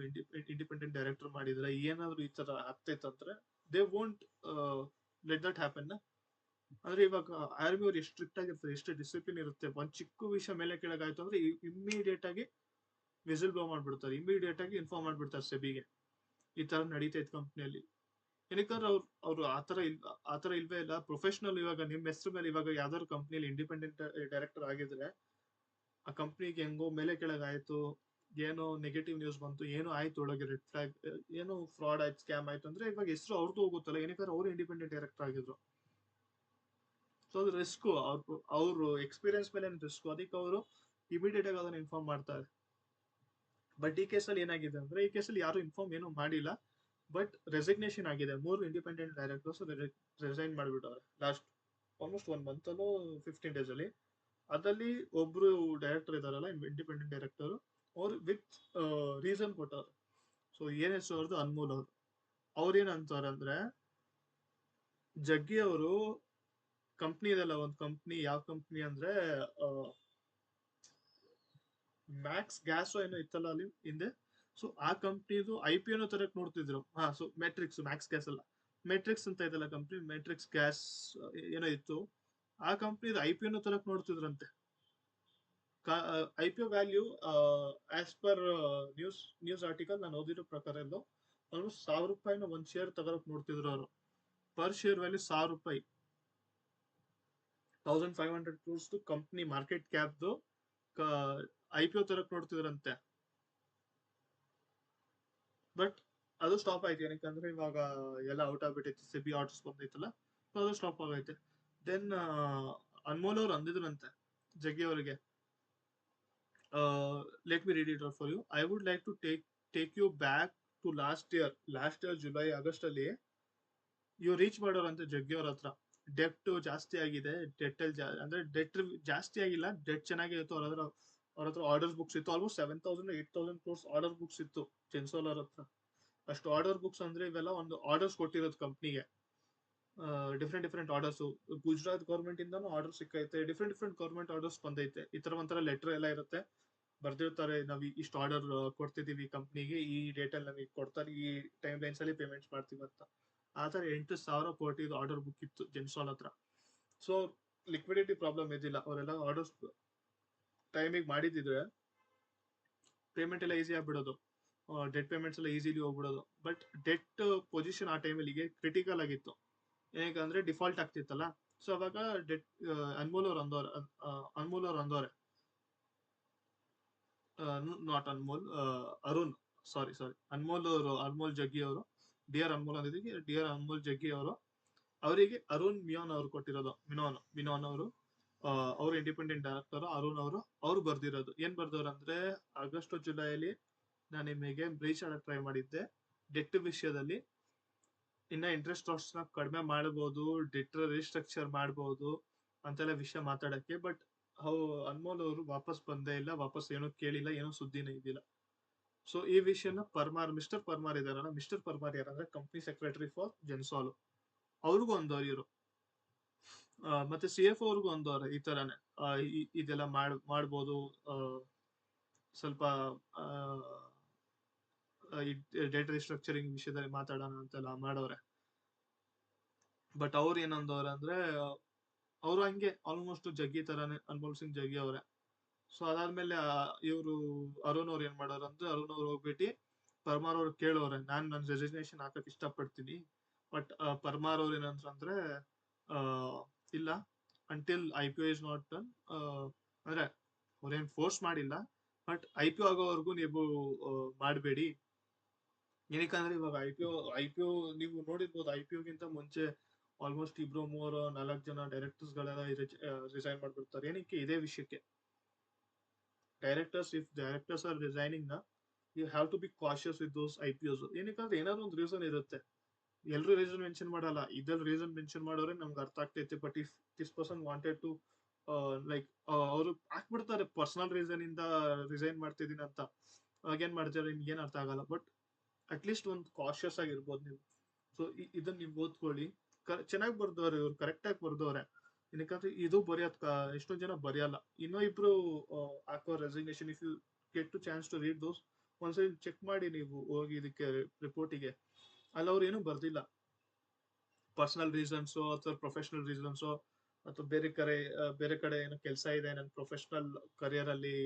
ಇಂಡಿಪೆಂಡೆಂಟ್ ಡೈರೆಕ್ಟರ್ ಮಾಡಿದ್ರೆ ಏನಾದ್ರು ಈ ತರ ಆಗ್ತೈತಂದ್ರೆ they won't let that happen. ಅಂದ್ರೆ ಇವಾಗ ಆರ್ಮಿ ಅವ್ರು ಎಷ್ಟು ಸ್ಟ್ರಿಕ್ಟ್ ಆಗಿರ್ತಾರೆ, ಎಷ್ಟು ಡಿಸಿಪ್ಲಿನ್ ಇರುತ್ತೆ, ಒಂದ್ ಚಿಕ್ಕ ವಿಷಯ ಮೇಲೆ ಕೆಳಗಾಯ್ತು ಅಂದ್ರೆ ಇಮ್ಮಿಡಿಯೇಟ್ ಆಗಿ ವಿಸಿಲ್ ಬ್ಲೋ ಮಾಡ್ಬಿಡ್ತಾರೆ, ಇಮಿಡಿಯೇಟ್ ಆಗಿ ಇನ್ಫಾರ್ಮ್ ಮಾಡ್ಬಿಡ್ತಾರೆ ಸೆಬಿಗೆ ಈ ತರ ನಡೀತೈತೆ ಕಂಪ್ನಿಯಲ್ಲಿ. ಏನಕ್ಕಂದ್ರೆ ಅವ್ರು ಆತರ ಇಲ್ವೇ ಇಲ್ಲ, ಪ್ರೊಫೆಷನಲ್. ಇವಾಗ ನಿಮ್ ಹೆಸರು ಮೇಲೆ ಇವಾಗ ಯಾವ್ದಾದ್ರು ಕಂಪ್ನಿಯಲ್ಲಿ ಇಂಡಿಪೆಂಡೆಂಟ್ ಡೈರೆಕ್ಟರ್ ಆಗಿದ್ರೆ ಆ ಕಂಪ್ನಿಗೆ ಹೆಂಗೋ ಮೇಲೆ ಕೆಳಗಾಯ್ತು, ಏನೋ ನೆಗೆಟಿವ್ ನ್ಯೂಸ್ ಬಂತು, ಏನೋ ಆಯ್ತು ಒಳಗೆ ರೆಡ್ ಫ್ಲಾಗ್, ಏನೋ ಫ್ರಾಡ್ ಆಯ್ತು, ಸ್ಕ್ಯಾಮ್ ಆಯ್ತು ಅಂದ್ರೆ ಇವಾಗ ಹೆಸರು ಅವ್ರದ್ದು ಹೋಗುತ್ತಲ್ಲ, ಏನಕ್ಕೆ ಅವ್ರು ಇಂಡಿಪೆಂಡೆಂಟ್ ಡೈರೆಕ್ಟರ್ ಆಗಿದ್ರು. ಸೊ ಅದು ರಿಸ್ಕ್, ಅವ್ರು ಎಕ್ಸ್ಪೀರಿಯನ್ಸ್ ಮೇಲೆ ರಿಸ್ಕ್, ಅದಕ್ಕೆ ಅವರು ಇಮಿಡಿಯೇಟ್ ಆಗಿ ಅದನ್ನ ಇನ್ಫಾರ್ಮ್ ಮಾಡ್ತಾರೆ. ಬಟ್ ಈ ಕೇಸಲ್ಲಿ ಏನಾಗಿದೆ ಅಂದ್ರೆ ಈ ಕೇಸಲ್ಲಿ ಯಾರು ಇನ್ಫಾರ್ಮ್ ಏನು ಮಾಡಿಲ್ಲ, ಬಟ್ ರೆಸಿಗ್ನೇಷನ್ ಆಗಿದೆ. 3 ಇಂಡಿಪೆಂಡೆಂಟ್ ಡೈರೆಕ್ಟರ್ಸ್ ರಿಸೈನ್ ಮಾಡಿಬಿಟ್ಟವ್ರೆ ಲಾಸ್ಟ್ ಆಲ್ಮೋಸ್ಟ್ 1 ಮಂತ್ ಅಲ್ಲೋ 15 days ಅಲ್ಲಿ. ಅದಲ್ಲಿ ಒಬ್ರು ಡೈರೆಕ್ಟರ್ ಇದಾರಲ್ಲ, ಇಂಡಿಪೆಂಡೆಂಟ್ ಡೈರೆಕ್ಟರ್, ಅವ್ರು ವಿತ್ ರೀಸನ್ ಕೊಟ್ಟವ್ರು. ಸೊ ಏನ್ ಹೆಸರು ಅವ್ರದ್ದು, ಅನ್ಮೋಲ್ ಅವರು. ಅವ್ರೇನ್ ಅಂತಾರೆ ಅಂದ್ರೆ, ಜಗ್ಗಿ ಅವರು ಕಂಪ್ನಿ ಇದೆಲ್ಲ, ಒಂದು ಕಂಪ್ನಿ, ಯಾವ ಕಂಪ್ನಿ ಅಂದ್ರೆ ಮ್ಯಾಕ್ಸ್ ಗ್ಯಾಸ್ ಏನೋ ಇತ್ತಲ್ಲ ಅಲ್ಲಿ ಹಿಂದೆ. ಸೊ ಆ ಕಂಪ್ನಿದು IPO ತರಕ್ ನೋಡ್ತಿದ್ರು. ಸೊ ಮೆಟ್ರಿಕ್ಸ್, ಮ್ಯಾಕ್ಸ್ ಗ್ಯಾಸ್ ಅಲ್ಲ, ಮೆಟ್ರಿಕ್ಸ್ ಅಂತ ಇದೆಲ್ಲ ಕಂಪ್ನಿ, ಮೆಟ್ರಿಕ್ಸ್ ಗ್ಯಾಸ್ ಏನೋ ಇತ್ತು. ಆ ಕಂಪ್ನಿದು IPO ತರಕ್ ನೋಡ್ತಿದ್ರಂತೆ. IPO value as per news article ನಾನು ಓದಿರೋ ಪ್ರಕಾರ ಎಲ್ಲೋ ಆಲ್ಮೋಸ್ಟ್ ₹1,000 ಒಂದ್ ಶೇರ್ ತಗೋಕ್ ನೋಡ್ತಿದ್ರು ಅವರು. Per share value ₹1,000, 1,500 crores company market ಕ್ಯಾಪ್ದು IPO ತರಕ್ ನೋಡ್ತಿದ್ರಂತೆ. ಬಟ್ ಅದು ಸ್ಟಾಪ್ ಆಯ್ತು, ಏನಕ್ಕಂದ್ರೆ ಇವಾಗ ಎಲ್ಲ ಔಟ್ ಆಗ್ಬಿಟ್ಟೈತಿ, ಸೆಬಿ ಆರ್ಡರ್ಸ್ ಬಂದೈತಲ್ಲ, ಅದು ಸ್ಟಾಪ್ ಆಗೈತೆ. ದೆನ್ ಅನ್ಮೋಲ್ ಅವ್ರು ಅಂದಿದ್ರಂತೆ ಜಗ್ಗಿ ಅವರಿಗೆ, let me read it out for you. I would like to take you back to last year July August ಅಲ್ಲಿ ಇವ್ ರೀಚ್ ಮಾಡೋರಂತೆ ಜಗ್ಗಿ ಅವ್ರ ಹತ್ರ. ಡೆಟ್ ಜಾಸ್ತಿ ಆಗಿದೆ, ಅಂದ್ರೆ ಡೆಟ್ ಜಾಸ್ತಿ ಆಗಿಲ್ಲ, ಡೆಟ್ ಚೆನ್ನಾಗಿ ಇತ್ತು. ಅವ್ರ ಹತ್ರ ಆರ್ಡರ್ ಬುಕ್ಸ್ ಇತ್ತು, ಆಲ್ಮೋಸ್ಟ್ 7,000 8,000 crores ಆರ್ಡರ್ ಬುಕ್ಸ್ ಇತ್ತು ಜೆನ್ಸೋಲ್ ಅವ್ರ ಹತ್ರ. ಅಷ್ಟು ಆರ್ಡರ್ ಬುಕ್ಸ್ ಅಂದ್ರೆ ಇವೆಲ್ಲ ಒಂದು ಆರ್ಡರ್ಸ್ ಕೊಟ್ಟಿರೋದು ಕಂಪ್ನಿಗೆ, ಡಿಫ್ರೆಂಟ್ ಆರ್ಡರ್ಸ್. ಗುಜರಾತ್ ಗೌರ್ಮೆಂಟ್ ಇಂದಾನು ಆರ್ಡರ್ ಸಿಕ್ಕೈತೆ, ಡಿಫ್ರೆಂಟ್ ಗೌರ್ಮೆಂಟ್ ಆರ್ಡರ್ಸ್ ಬಂದೈತೆ. ಈ ತರ ಒಂಥರ ಲೆಟರ್ ಎಲ್ಲ ಇರುತ್ತೆ, ಬರ್ದಿರ್ತಾರೆ, ನಾವ್ ಇಷ್ಟು ಆರ್ಡರ್ ಕೊಡ್ತಿದೀವಿ ಕಂಪ್ನಿಗೆ, ಈ ಡೇಟ್ ಅಲ್ಲಿ ನಮಗೆ ಕೊಡ್ತಾರೆ, ಈ ಟೈಮ್ ಲೈನ್ಸ್ ಅಲ್ಲಿ ಪೇಮೆಂಟ್ಸ್ ಮಾಡ್ತೀವಿ ಅಂತ. ಆತರ 8,000 ಕೋಟಿ ಆರ್ಡರ್ ಬುಕ್ ಇತ್ತು ಜೆನ್ಸಾಲ್ ಹತ್ರ. ಸೊ ಲಿಕ್ವಿಡಿಟಿ ಪ್ರಾಬ್ಲಮ್ ಇದಿಲ್ಲ, ಅವರೆಲ್ಲ ಆರ್ಡರ್ಸ್ ಟೈಮಿಗೆ ಮಾಡಿದ್ರೆ ಪೇಮೆಂಟ್ ಎಲ್ಲ ಈಸಿ ಆಗ್ಬಿಡೋದು, ಡೆಟ್ ಪೇಮೆಂಟ್ಸ್ ಎಲ್ಲ ಈಸಿಲಿ ಹೋಗ್ಬಿಡೋದು. ಬಟ್ ಡೆಟ್ ಪೊಸಿಷನ್ ಆ ಟೈಮಲ್ಲಿ ಕ್ರಿಟಿಕಲ್ ಆಗಿತ್ತು, ಏನಕ್ಕಂದ್ರೆ ಡಿಫಾಲ್ಟ್ ಆಗ್ತಿತ್ತಲ್ಲ. ಸೊ ಅವಾಗ ಡೆಟ್ ಅನ್ಮೋಲ್ ಅವ್ರು ಅಂದವ್ರೆ, ನಾಟ್ ಅನ್ಮೋಲ್, ಅರುಣ್, ಸಾರಿ ಅನ್ಮೋಲ್ ಜಗ್ಗಿ ಅವರು, ಡಿಯರ್ ಅನ್ಮೋಲ್ ಅಂದಿದ್ದಕ್ಕೆ ಡಿಯರ್ ಅನ್ಮೋಲ್ ಜಗ್ಗಿ ಅವರು, ಅವರಿಗೆ ಅರುಣ್ ಮಿಯೋನ್ ಅವರು ಕೊಟ್ಟಿರೋದು. ಮಿನೋನ್ ಅವರು, ಅವರು ಇಂಡಿಪೆಂಡೆಂಟ್ ಡೈರೆಕ್ಟರ್. ಅರುಣ್ ಅವರು ಬರ್ದಿರೋದು ಏನ್ ಬರ್ದವ್ರು ಅಂದ್ರೆ, ಆಗಸ್ಟ್ ಜುಲೈಲಿ ನಾನು ನಿಮಗೆ ಬ್ರೀಚ್ ಆಡಕ್ ಟ್ರೈ ಮಾಡಿದ್ದೆ ಡೆಟ್ ವಿಷಯದಲ್ಲಿ, ಇನ್ನ ಇಂಟ್ರೆಸ್ಟ್ ಕಾಸ್ಟ್ ನ ಕಡಿಮೆ ಮಾಡಬಹುದು, ಡೆಟ್ ರಿಸ್ಟ್ರಕ್ಚರ್ ಮಾಡಬಹುದು ಅಂತೆಲ್ಲ ವಿಷಯ ಮಾತಾಡಕ್ಕೆ. ಬಟ್ ಅನ್ಮೋಲ್ ಅವರು ವಾಪಸ್ ಬಂದೇ ಇಲ್ಲ, ವಾಪಸ್ ಏನೂ ಕೇಳಿಲ್ಲ, ಏನೋ ಸುದ್ದಿನೇ ಇದ್ದಿಲ್ಲ. ಸೊ ಈ ವಿಷಯನ ಮಿಸ್ಟರ್ ಪರ್ಮಾರ್ ಇದಾರಲ್ಲ, ಮಿಸ್ಟರ್ ಪರ್ಮಾರ್ ಯಾರಂದ್ರೆ ಕಂಪ್ನಿ ಸೆಕ್ರೆಟರಿ ಫಾರ್ ಜೆನ್ಸಾಲ್, ಅವ್ರಿಗೂ ಒಂದವ್ರು ಇವರು. ಮತ್ತೆ CFO ಅವ್ರಿಗೂ ಒಂದವ್ರೆ ಈ ತರಾನೇ, ಇದೆಲ್ಲ ಮಾಡ್ಬೋದು, ಸ್ವಲ್ಪ ಡೇಟಾ ರಿಸ್ಟ್ರಕ್ಚರಿಂಗ್ ವಿಷಯದಲ್ಲಿ ಮಾತಾಡೋಣ ಅಂತೆಲ್ಲ ಮಾಡವ್ರೆ. ಬಟ್ ಅವ್ರು ಏನಂದವ್ರೆ ಅಂದ್ರೆ, ಅವರು ಹಂಗೆ ಆಲ್ಮೋಸ್ಟ್ ಜಗ್ಗಿ ತರಾನೇ, ಅನ್ಮೋಲ್ ಸಿಂಗ್ ಜಗ್ಗಿ ಅವ್ರೆ. ಸೊ ಅದಾದ್ಮೇಲೆ ಇವರು ಅರುಣ್ ಅವ್ರು ಏನ್ ಮಾಡೋರು ಅಂದ್ರೆ, ಅರುಣ್ ಅವ್ರು ಹೋಗ್ಬಿಟ್ಟು ಪರ್ಮಾರ್ ಅವ್ರು ಕೇಳೋರೆ, ನನ್ನ ರೆಸಿಗ್ನೇಷನ್ ಹಾಕಕ್ ಇಷ್ಟಪಡ್ತೀನಿ. ಬಟ್ ಪರ್ಮಾರ್ ಅವ್ರು ಏನಂತಂದ್ರೆ, ಇಲ್ಲ, until IPO is not done, ಅಂದ್ರೆ ಅವ್ರೇನ್ ಫೋರ್ಸ್ ಮಾಡಿಲ್ಲ, ಬಟ್ IPO ಆಗೋವರೆಗೂ ನೀವು ಮಾಡಬೇಡಿ. ಏನಕ್ಕಂದ್ರೆ ಇವಾಗ ಐಪಿಒ ನೀವು ನೋಡಿರ್ಬೋದು, IPOಗಿಂತ ಮುಂಚೆ ಆಲ್ಮೋಸ್ಟ್ 2-3-4 ಜನ ಡೈರೆಕ್ಟರ್ಸ್ ಗಳೆಲ್ಲ ರಿಸೈನ್ ಮಾಡ್ಬಿಡ್ತಾರೆ. ಏನಕ್ಕೆ? ಇದೇ ವಿಷಯಕ್ಕೆ. ಡೈರೆಕ್ಟರ್ಸ್ ಆರ್ ರಿಸೈನಿಂಗ್ ನ, you have to be cautious with those IPOs. ಏನಕ್ಕಂದ್ರೆ ಏನಾದ್ರು ಒಂದು ರೀಸನ್ ಇರುತ್ತೆ, ಎಲ್ರು ರೀಸನ್ ಮೆನ್ಷನ್ ಮಾಡಲ್ಲ, ಇದ್ರಲ್ಲಿ ರೀಸನ್ ಮೆನ್ಷನ್ ಮಾಡೋರೆ ನಮ್ಗೆ ಅರ್ಥ ಆಗ್ತೈತೆ. But if this person wanted to like, ಅವರು ಹಾಕ್ಬಿಡ್ತಾರೆ ಪರ್ಸನಲ್ ರೀಸನ್ ಇಂದ ರಿಸೈನ್ ಮಾಡ್ತಿದೀನಿ ಅಂತ, ಅವಾಗೇನ್ ಮಾಡ್ತಾರೆ ನಿಮ್ಗೆ ಏನ್ ಅರ್ಥ ಆಗಲ್ಲ. ಬಟ್ ಅಟ್ಲೀಸ್ಟ್ ಒಂದು ಕಾಶಿಯಸ್ ಆಗಿರ್ಬೋದು ನೀವು. ಸೊ ಇದನ್ನ ನೀವು ಓದ್ಕೊಳ್ಳಿ. ಚೆನ್ನಾಗಿ ಬರ್ದವ್ರೆ ಇವ್ರು, ಕರೆಕ್ಟ್ ಆಗಿ ಬರ್ದವ್ರೆ. ಏನಕ್ಕಂದ್ರೆ ಇದು ಬರೆಯೋದ್ ಎಷ್ಟೊಂದ್ ಜನ ಬರೆಯಲ್ಲ. ಇನ್ನೂ ಇಬ್ರು ಹಾಕೋ resignation. If you get to chance to read those, ಒಂದ್ಸರಿ ಚೆಕ್ ಮಾಡಿ ನೀವು ಹೋಗಿ ಇದಕ್ಕೆ ರಿಪೋರ್ಟಿಗೆ. ಅಲ್ಲಿ ಅವ್ರು ಏನು ಬರ್ದಿಲ್ಲ, ಪರ್ಸನಲ್ ರೀಸನ್ಸು ಅಥವಾ ಪ್ರೊಫೆಷನಲ್ ರೀಸನ್ಸು ಅಥವಾ ಬೇರೆ ಕಡೆ ಏನೋ ಕೆಲಸ ಇದೆ, ನನ್ನ ಪ್ರೊಫೆಷನಲ್ ಕರಿಯರ್ ಅಲ್ಲಿ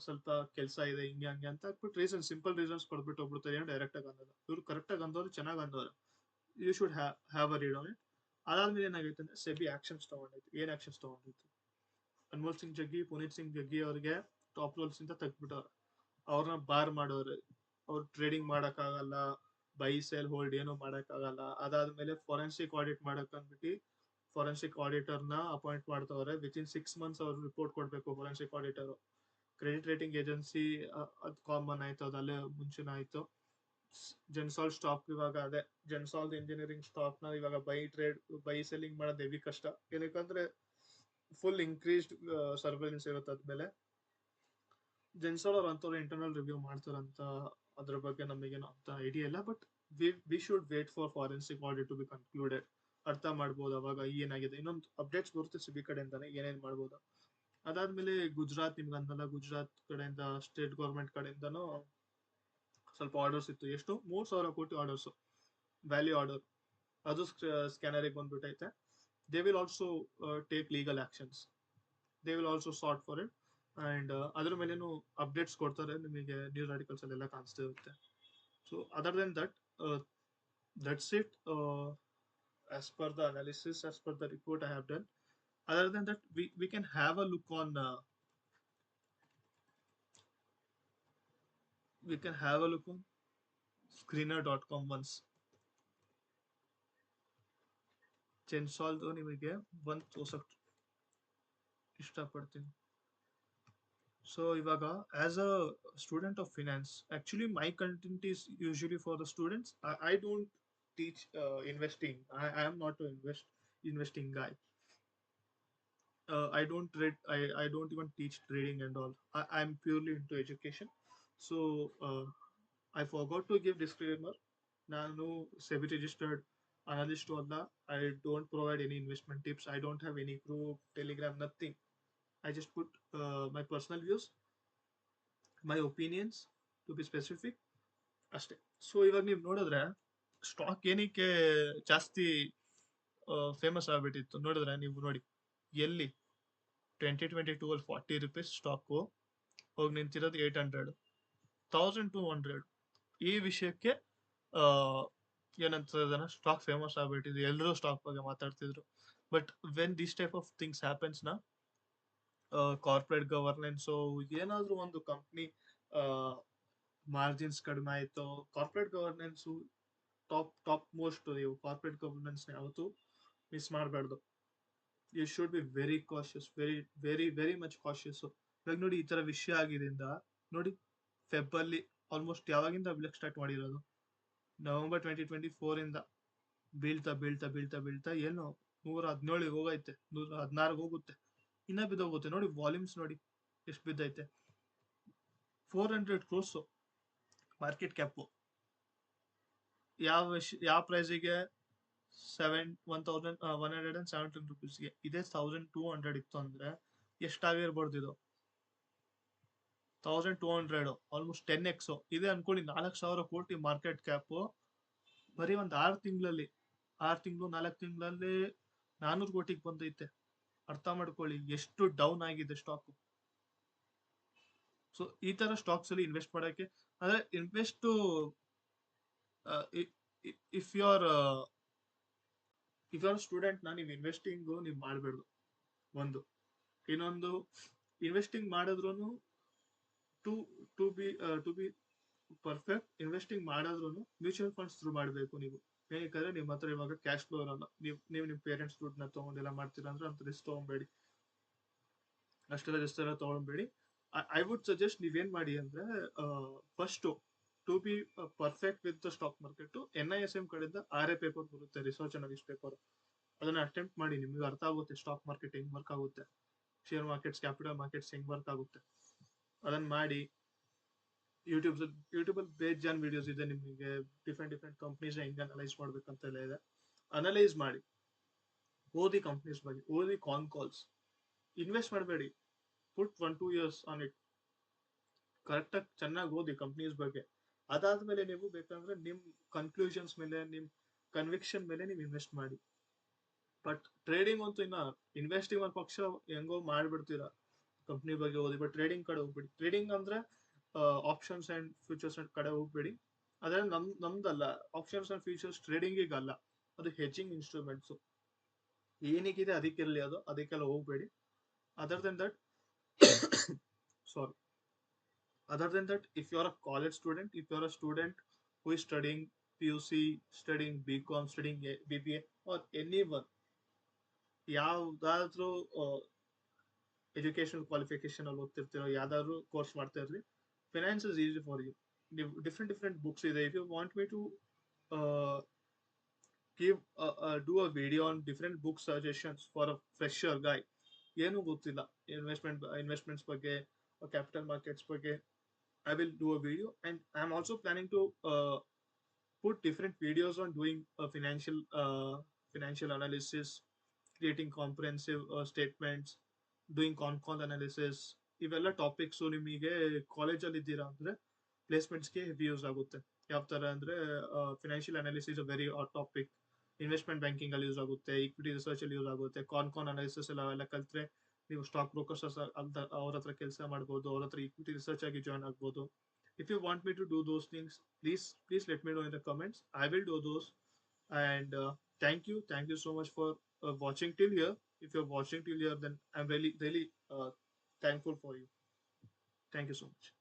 ಸ್ವಲ್ಪ ಕೆಲಸ ಇದೆ, ಹಿಂಗೆ ಹಂಗೆ ಅಂತ ಹಾಕ್ಬಿಟ್ಟು ಸಿಂಪಲ್ ರೀಸನ್ಸ್ ಕೊಡ್ಬಿಟ್ಟು ಹೋಗ್ಬಿಡ್ತಾರೆ. ಏನು ಡೈರೆಕ್ಟ್ ಆಗಿ ಅನ್ನೋದು. ಇವ್ರು ಕರೆಕ್ಟ್ ಆಗಿ ಅಂದವ್ರು, ಚೆನ್ನಾಗಿ ಅಂದವ್ರು. You should have a read on it. ಅದಾದ್ಮೇಲೆ ಏನಾಗೈತೆ ಅಂದ್ರೆ ಸೆಬಿ ಆಕ್ಷನ್ಸ್ ತಗೊಂಡೈತೆ. ಏನ್ ಆಕ್ಷನ್ಸ್ ತಗೊಂಡೈತೆ? ಅನ್ಮೋಲ್ ಸಿಂಗ್ ಜಗ್ಗಿ, ಪುನೀತ್ ಸಿಂಗ್ ಜಗ್ಗಿ ಅವ್ರಿಗೆ ಟಾಪ್ ರೋಲ್ಸ್ ಇಂದ ತೆಗ್ದ್ಬಿಟ್ಟವ್ರೆ. ಅವ್ರನ್ನ ಬಾರ್ ಮಾಡೋರು. ಅವ್ರು ಟ್ರೇಡಿಂಗ್ ಮಾಡಕ್ಕಾಗಲ್ಲ, ಬೈ ಸೆಲ್ ಹೋಲ್ಡ್ ಏನು ಮಾಡಕ್ಕಾಗಲ್ಲ. ಅದಾದ್ಮೇಲೆ ಫಾರೆನ್ಸಿಕ್ ಆಡಿಟ್ ಮಾಡಕ್ ಅಂದ್ಬಿಟ್ಟು ಫಾರೆನ್ಸಿಕ್ ಆಡಿಟರ್ನ ಅಪಾಯಿಂಟ್ ಮಾಡ್ತವ್ರೆ. ವಿತಿನ್ 6 months ಅವ್ರು ರಿಪೋರ್ಟ್ ಕೊಡ್ಬೇಕು forensic auditor. Credit rating agency ಅದು ಕಾಮನ್ ಆಯ್ತು, ಅದಲ್ಲೇ ಮುಂಚೆನೇ ಆಯ್ತು. ಜೆನ್ಸಾಲ್ ಸ್ಟಾಕ್ ಇವಾಗ ಅದೇ ಜೆನ್ಸಾಲ್ ಇಂಜಿನಿಯರಿಂಗ್ ಸ್ಟಾಕ್ ನ ಇವಾಗ ಬೈ ಸೆಲ್ಲಿಂಗ್ ಮಾಡೋದು ಹೆವಿ ಕಷ್ಟ. ಏನಕ್ಕಂದ್ರೆ ಫುಲ್ ಇನ್ಕ್ರೀಸ್ಡ್ ಸರ್ವೆಲೆನ್ಸ್ ಇರುತ್ತೆ ಅದ್ಮೇಲೆ. ಜೆನ್ಸಾಲ್ ಅವ್ರ ಅಂತವ್ರು ಇಂಟರ್ನಲ್ ರಿವ್ಯೂ ಮಾಡ್ತಾರಂತ, ಅದ್ರ ಬಗ್ಗೆ ನಮಗೇನು ಅಂತ ಐಡಿಯಾ ಇಲ್ಲ. But we should wait for forensic audit to be concluded. ಅರ್ಥ ಮಾಡ್ಬೋದು ಅವಾಗ ಏನಾಗಿದೆ. ಇನ್ನೊಂದು ಅಪ್ಡೇಟ್ಸ್ ಬರುತ್ತೆ ಸಿಬಿ ಕಡೆಯಿಂದಾನೆ, ಏನೇನ್ ಮಾಡ್ಬೋದು. ಅದಾದ್ಮೇಲೆ ಗುಜರಾತ್, ನಿಮ್ಗೆ ಅಂದಲ್ಲ, ಗುಜರಾತ್ ಕಡೆಯಿಂದ ಸ್ಟೇಟ್ ಗೌರ್ಮೆಂಟ್ ಕಡೆಯಿಂದನೂ ಸ್ವಲ್ಪ ಆರ್ಡರ್ಸ್ ಇತ್ತು. ಎಷ್ಟು? 3,000 ಕೋಟಿ ಆರ್ಡರ್ಸ್, ವ್ಯಾಲ್ಯೂ ಆರ್ಡರ್. ಅದು ಸ್ಕ್ಯಾನರಿಗೆ ಬಂದ್ಬಿಟ್ಟೈತೆ. They will also take legal actions. They will also sort for it. And ಅದ್ರ ಮೇಲೇನು ಅಪ್ಡೇಟ್ಸ್ ಕೊಡ್ತಾರೆ ನಿಮಗೆ, ನ್ಯೂಸ್ ಆರ್ಟಿಕಲ್ಸ್ ಅಲ್ಲೆಲ್ಲ ಕಾಣಿಸ್ತಾ ಇರುತ್ತೆ. So other than that, that's it. As per the analysis, as per the report I have done. Other than that, we can have a look on screener.com once. ಜೆನ್ಸಾಲ್ದು ನಿಮಗೆ ಬಂದು ತೋರ್ಸಕ್ ಇಷ್ಟಪಡ್ತೀನಿ. So ಇವಾಗ as a student of finance, actually my content is usually for the students. I don't teach investing. I am not an investing guy. I don't read. I don't even teach trading and all. I'm purely into education. So I forgot to give disclaimer. ನಾನು SEBI registered analyst ಅಲ್ಲ. I don't provide any investment tips. I don't have any group, Telegram, nothing. I just put my personal views, my opinions to be specific ಅಷ್ಟೇ. So ಇವಾಗ ನೀವು ನೋಡಿದ್ರೆ stock ಏನಕ್ಕೆ ಜಾಸ್ತಿ famous ಆಗ್ಬಿಟ್ಟಿತ್ತು ನೋಡಿದ್ರೆ, ನೀವು ನೋಡಿ ಎಲ್ಲಿ 2022 ಅಲ್ಲಿ 40 ರೂಪೀಸ್ ಸ್ಟಾಕು ಹೋಗಿ ನಿಂತಿರೋದು 800, 1200. ಈ ವಿಷಯಕ್ಕೆ ಏನಂತ ಸ್ಟಾಕ್ ಫೇಮಸ್ ಆಗ್ಬಿಟ್ಟಿದೆ. ಎಲ್ಲರೂ ಸ್ಟಾಕ್ ಬಗ್ಗೆ ಮಾತಾಡ್ತಿದ್ರು. But when this type of things happens ನ, ಕಾರ್ಪೊರೇಟ್ ಗವರ್ನೆನ್ಸ್, ಏನಾದ್ರೂ ಒಂದು ಕಂಪ್ನಿ ಮಾರ್ಜಿನ್ಸ್ ಕಡಿಮೆ ಆಯ್ತು, ಕಾರ್ಪೊರೇಟ್ ಗವರ್ನೆನ್ಸ್ ಟಾಪ್ ಮೋಸ್ಟ್. ನೀವು ಕಾರ್ಪೊರೇಟ್ ಗವರ್ನೆನ್ಸ್ ಯಾವತ್ತೂ ಮಿಸ್ ಮಾಡಬಾರ್ದು. You should be very cautious, very very very much cautious. ಇವಾಗ ನೋಡಿ, ಈ ತರ ವಿಷಯ ಆಗಿದ್ರಿಂದ ನೋಡಿ, ಫೆಬ್ ಅಲ್ಲಿ ಆಲ್ಮೋಸ್ಟ್ ಯಾವಾಗಿಂದ ಬಿಲಕ್ ಸ್ಟಾರ್ಟ್ ಮಾಡಿರೋದು, ನವೆಂಬರ್ 2024 ಇಂದ ಬೀಳ್ತಾ ಬೀಳ್ತಾ ಬೀಳ್ತಾ ಬೀಳ್ತಾ ಏನು 117 ಹೋಗೈತೆ, 116 ಹೋಗುತ್ತೆ, ಇನ್ನ ಬಿದ್ದೋಗುತ್ತೆ. ನೋಡಿ ವಾಲ್ಯೂಮ್ಸ್ ನೋಡಿ ಎಷ್ಟು ಬಿದ್ದೈತೆ. 400 crores ಮಾರ್ಕೆಟ್ ಕ್ಯಾಪ್. ಯಾವ ಪ್ರೈಸಿಗೆ? 1,117 rupeesಗೆ. ಇದೇ 1,200 ಇತ್ತು ಅಂದ್ರೆ ಎಷ್ಟಾಗಿರ್ಬೋದು ಇದು? 1,200, ಆಲ್ಮೋಸ್ಟ್ 10x. ಇದೆ ಅನ್ಕೊಳ್ಳಿ, 4,000 ಕೋಟಿ ಮಾರ್ಕೆಟ್ ಕ್ಯಾಪ್. ಬರೀ ಒಂದ್ 6 ತಿಂಗಳಲ್ಲಿ, 4 ತಿಂಗಳಲ್ಲಿ 400 ಕೋಟಿಗೆ ಬಂದೈತೆ. ಅರ್ಥ ಮಾಡ್ಕೊಳ್ಳಿ ಎಷ್ಟು ಡೌನ್ ಆಗಿದೆ ಸ್ಟಾಕ್. ಸೊ ಈ ತರ ಸ್ಟಾಕ್ಸ್ ಅಲ್ಲಿ ಇನ್ವೆಸ್ಟ್ ಮಾಡಕ್ಕೆ, ಅಂದ್ರೆ invest if you are student ನ, ನೀವು ಇನ್ವೆಸ್ಟಿಂಗ್ ನೀವು ಮಾಡಬೇಡ್ದು. ಒಂದು ಇನ್ನೊಂದು, ಇನ್ವೆಸ್ಟಿಂಗ್ ಮಾಡಿದ್ರು ಟು ಬಿ ಪರ್ಫೆಕ್ಟ್, ಇನ್ವೆಸ್ಟಿಂಗ್ ಮಾಡಿದ್ರು ಮ್ಯೂಚುವಲ್ ಫಂಡ್ಸ್ ಥ್ರೂ ಮಾಡಬೇಕು ನೀವು. ಏನಕ್ಕೆ? ನಿಮ್ಮ ಹತ್ರ ಇವಾಗ ಕ್ಯಾಶ್ ಫ್ಲೋ ಇರಲ್ಲ. ನೀವು ನಿಮ್ ಪೇರೆಂಟ್ಸ್ ದುಡ್ಡನ್ನ ತಗೊಂಡೆಲ್ಲ ಮಾಡ್ತೀರಾ ಅಂದ್ರೆ ಅಂತ ರಿಸ್ಕ್ ತಗೊಂಬೇಡಿ. ಅಷ್ಟೆಲ್ಲ ರಿಸ್ಕ್ ಎಲ್ಲ ತಗೊಳ್ಬೇಡಿ. ಐ ವುಡ್ ಸಜೆಸ್ಟ್ ನೀವೇನ್ ಮಾಡಿ ಅಂದ್ರೆ, first to be perfect with the stock market, NISM ಕಡೆಯಿಂದ RA ಪೇಪರ್ ಬರುತ್ತೆ, ರಿಸರ್ಚ್ ಅನಲಿಸ್ಟ್ ಪೇಪರ್. ಅದನ್ನ ಅಟೆಂಪ್ಟ್ ಮಾಡಿ, ನಿಮ್ಗೆ ಅರ್ಥ ಆಗುತ್ತೆ ಸ್ಟಾಕ್ ಮಾರ್ಕೆಟ್ ಹೆಂಗ್ ವರ್ಕ್ ಆಗುತ್ತೆ, ಶೇರ್ ಮಾರ್ಕೆಟ್ಸ್, ಕ್ಯಾಪಿಟಲ್ ಮಾರ್ಕೆಟ್ಸ್ ಹೆಂಗ್ ವರ್ಕ್ ಆಗುತ್ತೆ. ಅದನ್ನ ಮಾಡಿ. ಯೂಟ್ಯೂಬ್ ಅಲ್ಲಿ ಬೇಜಾನ್ ವಿಡಿಯೋಸ್ ಇದೆ ನಿಮಗೆ, ಡಿಫ್ರೆಂಟ್ ಕಂಪ್ನೀಸ್ ಹೆಂಗ್ ಅನಲೈಸ್ ಮಾಡ್ಬೇಕಂತೆಲ್ಲ ಇದೆ. ಅನಲೈಸ್ ಮಾಡಿ, ಓದಿ ಕಂಪ್ನೀಸ್ ಬಗ್ಗೆ, ಓದಿ ಕಾನ್ ಕಾಲ್ಸ್, ಇನ್ವೆಸ್ಟ್ ಮಾಡಬೇಡಿ. ಪುಟ್ 1-2 years ಆನ್ ಇಟ್. ಕರೆಕ್ಟಾಗಿ ಚೆನ್ನಾಗಿ ಓದಿ ಕಂಪ್ನೀಸ್ ಬಗ್ಗೆ. ಅದಾದ್ಮೇಲೆ ನೀವು ಬೇಕಂದ್ರೆ ನಿಮ್ ಕನ್ಕ್ಲೂಷನ್ಸ್ ಮೇಲೆ, ನಿಮ್ ಕನ್ವಿಕ್ಷನ್ ಮೇಲೆ ನೀವು ಇನ್ವೆಸ್ಟ್ ಮಾಡಿ. ಬಟ್ ಟ್ರೇಡಿಂಗ್ ಅಂತೂ ಇನ್ನ ಇನ್ವೆಸ್ಟಿಂಗ್ ಒಂದ್ ಪಕ್ಷ ಹೆಂಗೋ ಮಾಡ್ಬಿಡ್ತೀರಾ, ಕಂಪ್ನಿ ಬಗ್ಗೆ ಓದಿ. ಬಟ್ ಟ್ರೇಡಿಂಗ್ ಕಡೆ ಹೋಗ್ಬೇಡಿ. ಟ್ರೇಡಿಂಗ್ ಅಂದ್ರೆ ಆಪ್ಷನ್ಸ್ ಅಂಡ್ ಫ್ಯೂಚರ್ಸ್ ಕಡೆ ಹೋಗ್ಬೇಡಿ. ಅದ್ರ ನಮ್ದಲ್ಲ. ಆಪ್ಷನ್ಸ್ ಅಂಡ್ ಫ್ಯೂಚರ್ಸ್ ಟ್ರೇಡಿಂಗ್ ಅಲ್ಲ, ಅದು ಹೆಜಿಂಗ್ ಇನ್ಸ್ಟ್ರೂಮೆಂಟ್ಸ್. ಏನಿಗಿದೆ ಅದಕ್ಕಿರಲಿ, ಅದಕ್ಕೆಲ್ಲ ಹೋಗ್ಬೇಡಿ. Other than that sorry other than that, if you're a college student, if you're a student who is studying PUC, studying BCom, studying BBA, or anyone, ಯಾವ್ದಾದ್ರು education qualification ಅಲ್ಲಿ ಓದ್ತಿರ್ತೀರೋ, ಯಾವ್ದಾದ್ರು ಕೋರ್ಸ್ ಮಾಡ್ತಾ ಇರ್ಲಿ, finance is easy for you. Different different books ಇದೆ. If you want me to give do a video on different book suggestions for a fresher guy, ಏನು ಗೊತ್ತಿಲ್ಲ investments ಬಗ್ಗೆ, ಕ್ಯಾಪಿಟಲ್ ಮಾರ್ಕೆಟ್ಸ್ ಬಗ್ಗೆ, I will do a video. And I'm also planning to put different videos on doing financial analysis, creating comprehensive statements, doing con analysis. ಇವೆಲ್ಲ topics ನಿಮಗೆ ಕಾಲೇಜಲ್ಲಿ ಇದ್ದೀರಾ ಅಂದ್ರೆ ಪ್ಲೇಸ್ಮೆಂಟ್ಸ್ಗೆ heavy use ಆಗುತ್ತೆ. ಯಾವ ತರ ಅಂದ್ರೆ financial analysis very hot topic. Investment banking ಅಲ್ಲಿ ಯೂಸ್ ಆಗುತ್ತೆ, ಈಕ್ವಿಟಿ ರಿಸರ್ಚ್ ಅಲ್ಲಿ ಯೂಸ್ ಆಗುತ್ತೆ. ಕಾನ್ ಅನಾಲಿಸಿಸ್ ಎಲ್ಲ ಕಲ್ತ್ರೆ ನೀವು ಸ್ಟಾಕ್ ಬ್ರೋಕರ್ಸ್ ಅಂತ ಅವ್ರ ಹತ್ರ ಕೆಲಸ ಮಾಡ್ಬೋದು, ಅವ್ರ ಹತ್ರ ಈಕ್ವಿಟಿ ರಿಸರ್ಚ್ ಆಗಿ ಜಾಯ್ನ್ ಆಗ್ಬೋದು. If you want me to do those things, please let me know in the comments. I will do those. And thank you so much for watching till here. If you're watching till here, then I'm really thankful for you. Thank you so much.